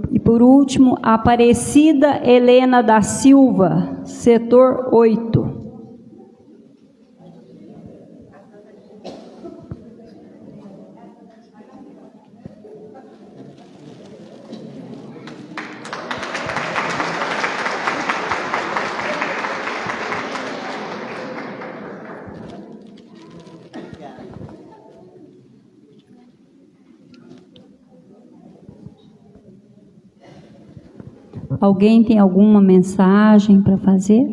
E por último, Aparecida Helena da Silva, setor 8. Alguém tem alguma mensagem para fazer?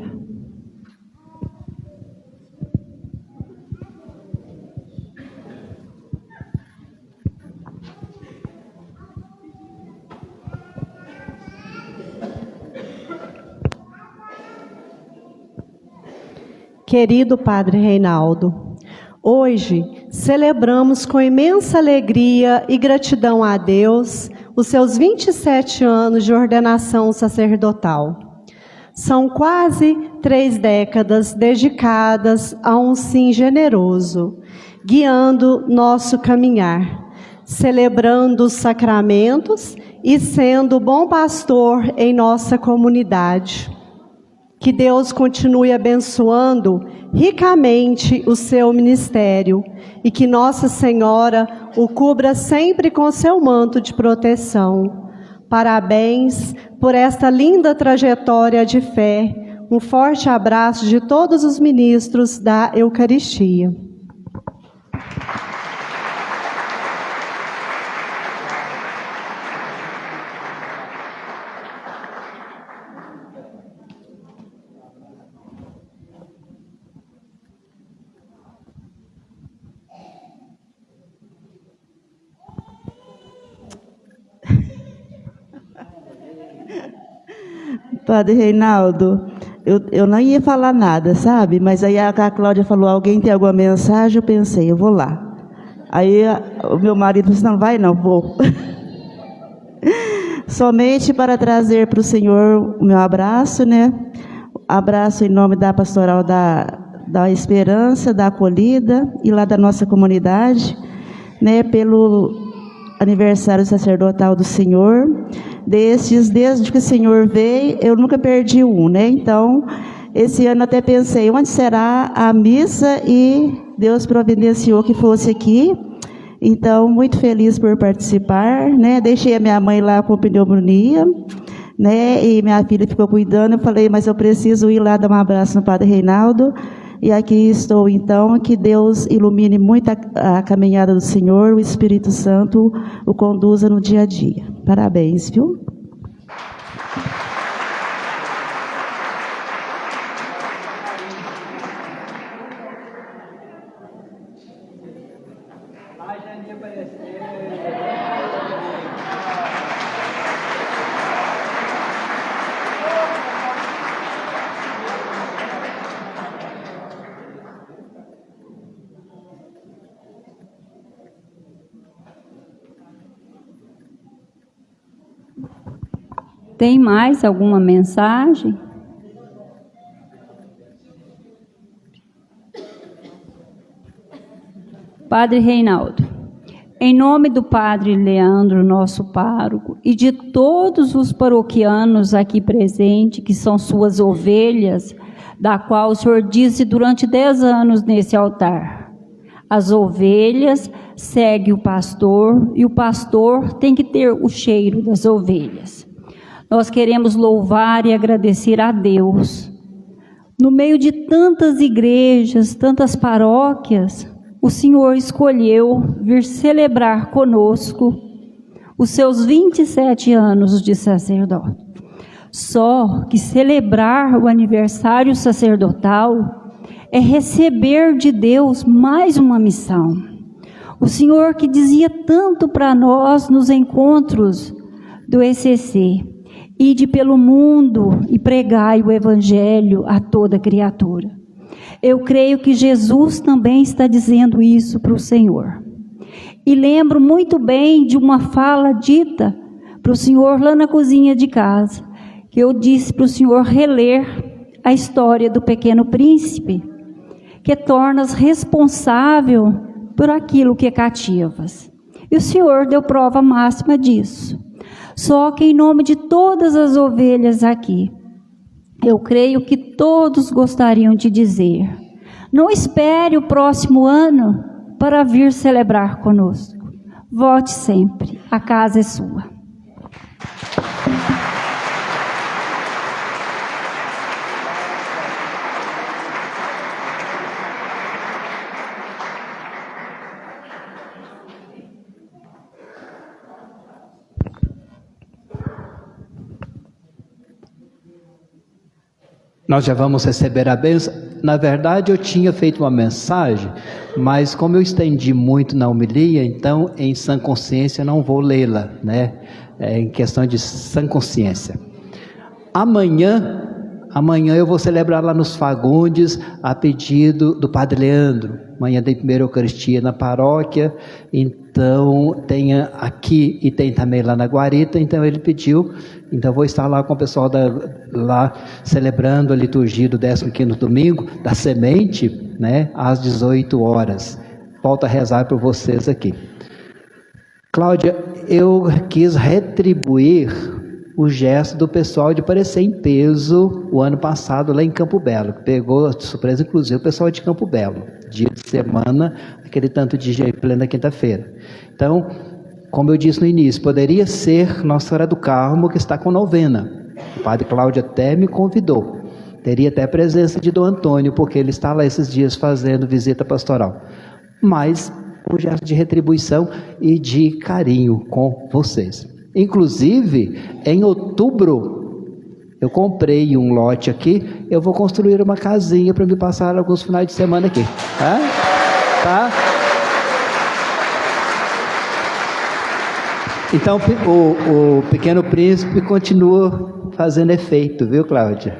Querido Padre Reinaldo, hoje celebramos com imensa alegria e gratidão a Deus os seus 27 anos de ordenação sacerdotal. São quase 3 décadas dedicadas a um sim generoso, guiando nosso caminhar, celebrando os sacramentos e sendo bom pastor em nossa comunidade. Que Deus continue abençoando ricamente o seu ministério e que Nossa Senhora o cubra sempre com seu manto de proteção. Parabéns por esta linda trajetória de fé. Um forte abraço de todos os ministros da Eucaristia. Padre Reinaldo, eu não ia falar nada, sabe? Mas aí a Cláudia falou, alguém tem alguma mensagem? Eu pensei, eu vou lá. Aí o meu marido disse, não, vai não, vou. somente para trazer para o Senhor o meu abraço, né? Abraço em nome da Pastoral da Esperança, da Acolhida e lá da nossa comunidade, né? Pelo aniversário sacerdotal do Senhor. Desde que o Senhor veio, eu nunca perdi um, né? Então, esse ano até pensei, onde será a missa? E Deus providenciou que fosse aqui. Então, muito feliz por participar, né? Deixei a minha mãe lá com pneumonia, né? E minha filha ficou cuidando. Eu falei, mas eu preciso ir lá dar um abraço no Padre Reinaldo. E aqui estou, então, que Deus ilumine muito a caminhada do Senhor, o Espírito Santo o conduza no dia a dia. Parabéns, viu? Tem mais alguma mensagem? Padre Reinaldo, em nome do Padre Leandro, nosso pároco, e de todos os paroquianos aqui presentes, que são suas ovelhas, da qual o Senhor disse durante 10 anos nesse altar. As ovelhas seguem o pastor e o pastor tem que ter o cheiro das ovelhas. Nós queremos louvar e agradecer a Deus. No meio de tantas igrejas, tantas paróquias, o Senhor escolheu vir celebrar conosco os seus 27 anos de sacerdote. Só que celebrar o aniversário sacerdotal é receber de Deus mais uma missão. O Senhor que dizia tanto para nós nos encontros do ECC, ide pelo mundo e pregai o evangelho a toda criatura. Eu creio que Jesus também está dizendo isso para o Senhor. E lembro muito bem de uma fala dita para o Senhor lá na cozinha de casa, que eu disse para o Senhor reler a história do Pequeno Príncipe, que tornas responsável por aquilo que cativas. E o Senhor deu prova máxima disso. Só que em nome de todas as ovelhas aqui, eu creio que todos gostariam de dizer, não espere o próximo ano para vir celebrar conosco. Volte sempre, a casa é sua. Nós já vamos receber a bênção. Na verdade, eu tinha feito uma mensagem, mas como eu estendi muito na homilia, então, em sã consciência, não vou lê-la, né? Em questão de sã consciência. Amanhã eu vou celebrar lá nos Fagundes, a pedido do Padre Leandro. Amanhã tem primeira Eucaristia na paróquia, então tem aqui e tem também lá na Guarita, então ele pediu, então vou estar lá com o pessoal lá celebrando a liturgia do 15º domingo, da semente, né, às 18 horas. Volto a rezar por vocês aqui. Cláudia, eu quis retribuir o gesto do pessoal de aparecer em peso o ano passado lá em Campo Belo. Pegou de surpresa, inclusive, o pessoal de Campo Belo. Dia de semana, aquele tanto de dia, plena quinta-feira. Então, como eu disse no início, poderia ser Nossa Senhora do Carmo que está com novena. O Padre Cláudio até me convidou. Teria até a presença de Dom Antônio, porque ele está lá esses dias fazendo visita pastoral. Mas, um gesto de retribuição e de carinho com vocês. Inclusive, em outubro, eu comprei um lote aqui, eu vou construir uma casinha para me passar alguns finais de semana aqui. Tá? Então, o Pequeno Príncipe continua fazendo efeito, viu, Cláudia?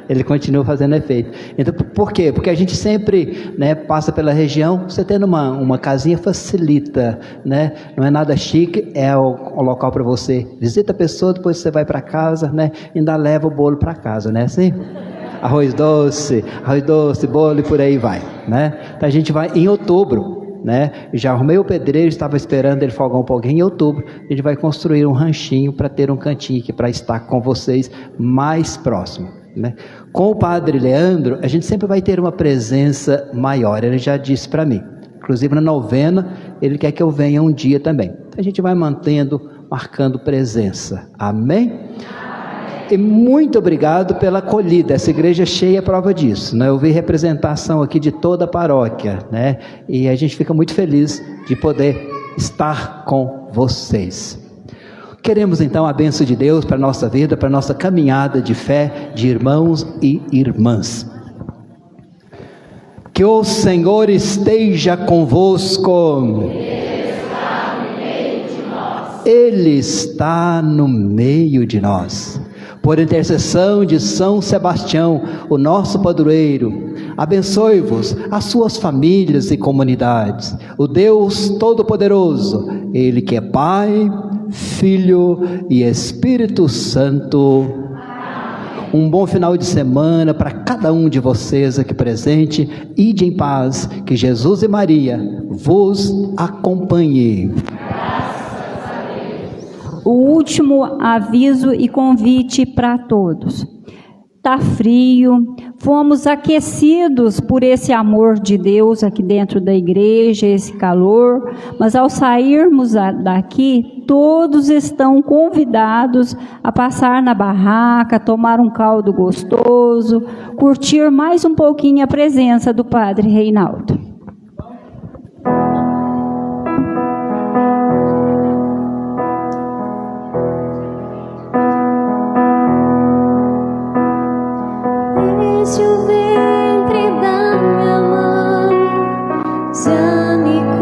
ele continua fazendo efeito. Então, por quê? Porque a gente sempre, né, passa pela região, você tendo uma casinha facilita, né? Não é nada chique, é o local para você. Visita a pessoa, depois você vai para casa, né? Ainda leva o bolo para casa, né? Assim? Arroz doce, bolo e por aí vai, né? Então a gente vai em outubro, né? Já arrumei o pedreiro, estava esperando ele folgar um pouquinho. Em outubro a gente vai construir um ranchinho para ter um cantinho aqui para estar com vocês mais próximo, né? Com o padre Leandro a gente sempre vai ter uma presença maior, ele já disse para mim, inclusive na novena ele quer que eu venha um dia também. A gente vai marcando presença, amém? E muito obrigado pela acolhida, essa igreja cheia é prova disso, né? Eu vi representação aqui de toda a paróquia, né? E a gente fica muito feliz de poder estar com vocês. Queremos então a bênção de Deus para a nossa vida, para a nossa caminhada de fé, de irmãos e irmãs. Que o Senhor esteja convosco. Ele está no meio de nós. Por intercessão de São Sebastião, o nosso padroeiro, abençoe-vos, as suas famílias e comunidades, o Deus Todo-Poderoso, Ele que é Pai, Filho e Espírito Santo. Um bom final de semana para cada um de vocês aqui presente. Ide em paz, que Jesus e Maria vos acompanhem. O último aviso e convite para todos. Está frio, fomos aquecidos por esse amor de Deus aqui dentro da igreja, esse calor, mas ao sairmos daqui, todos estão convidados a passar na barraca, tomar um caldo gostoso, curtir mais um pouquinho a presença do Padre Reinaldo. Desde o ventre da minha mãe, já me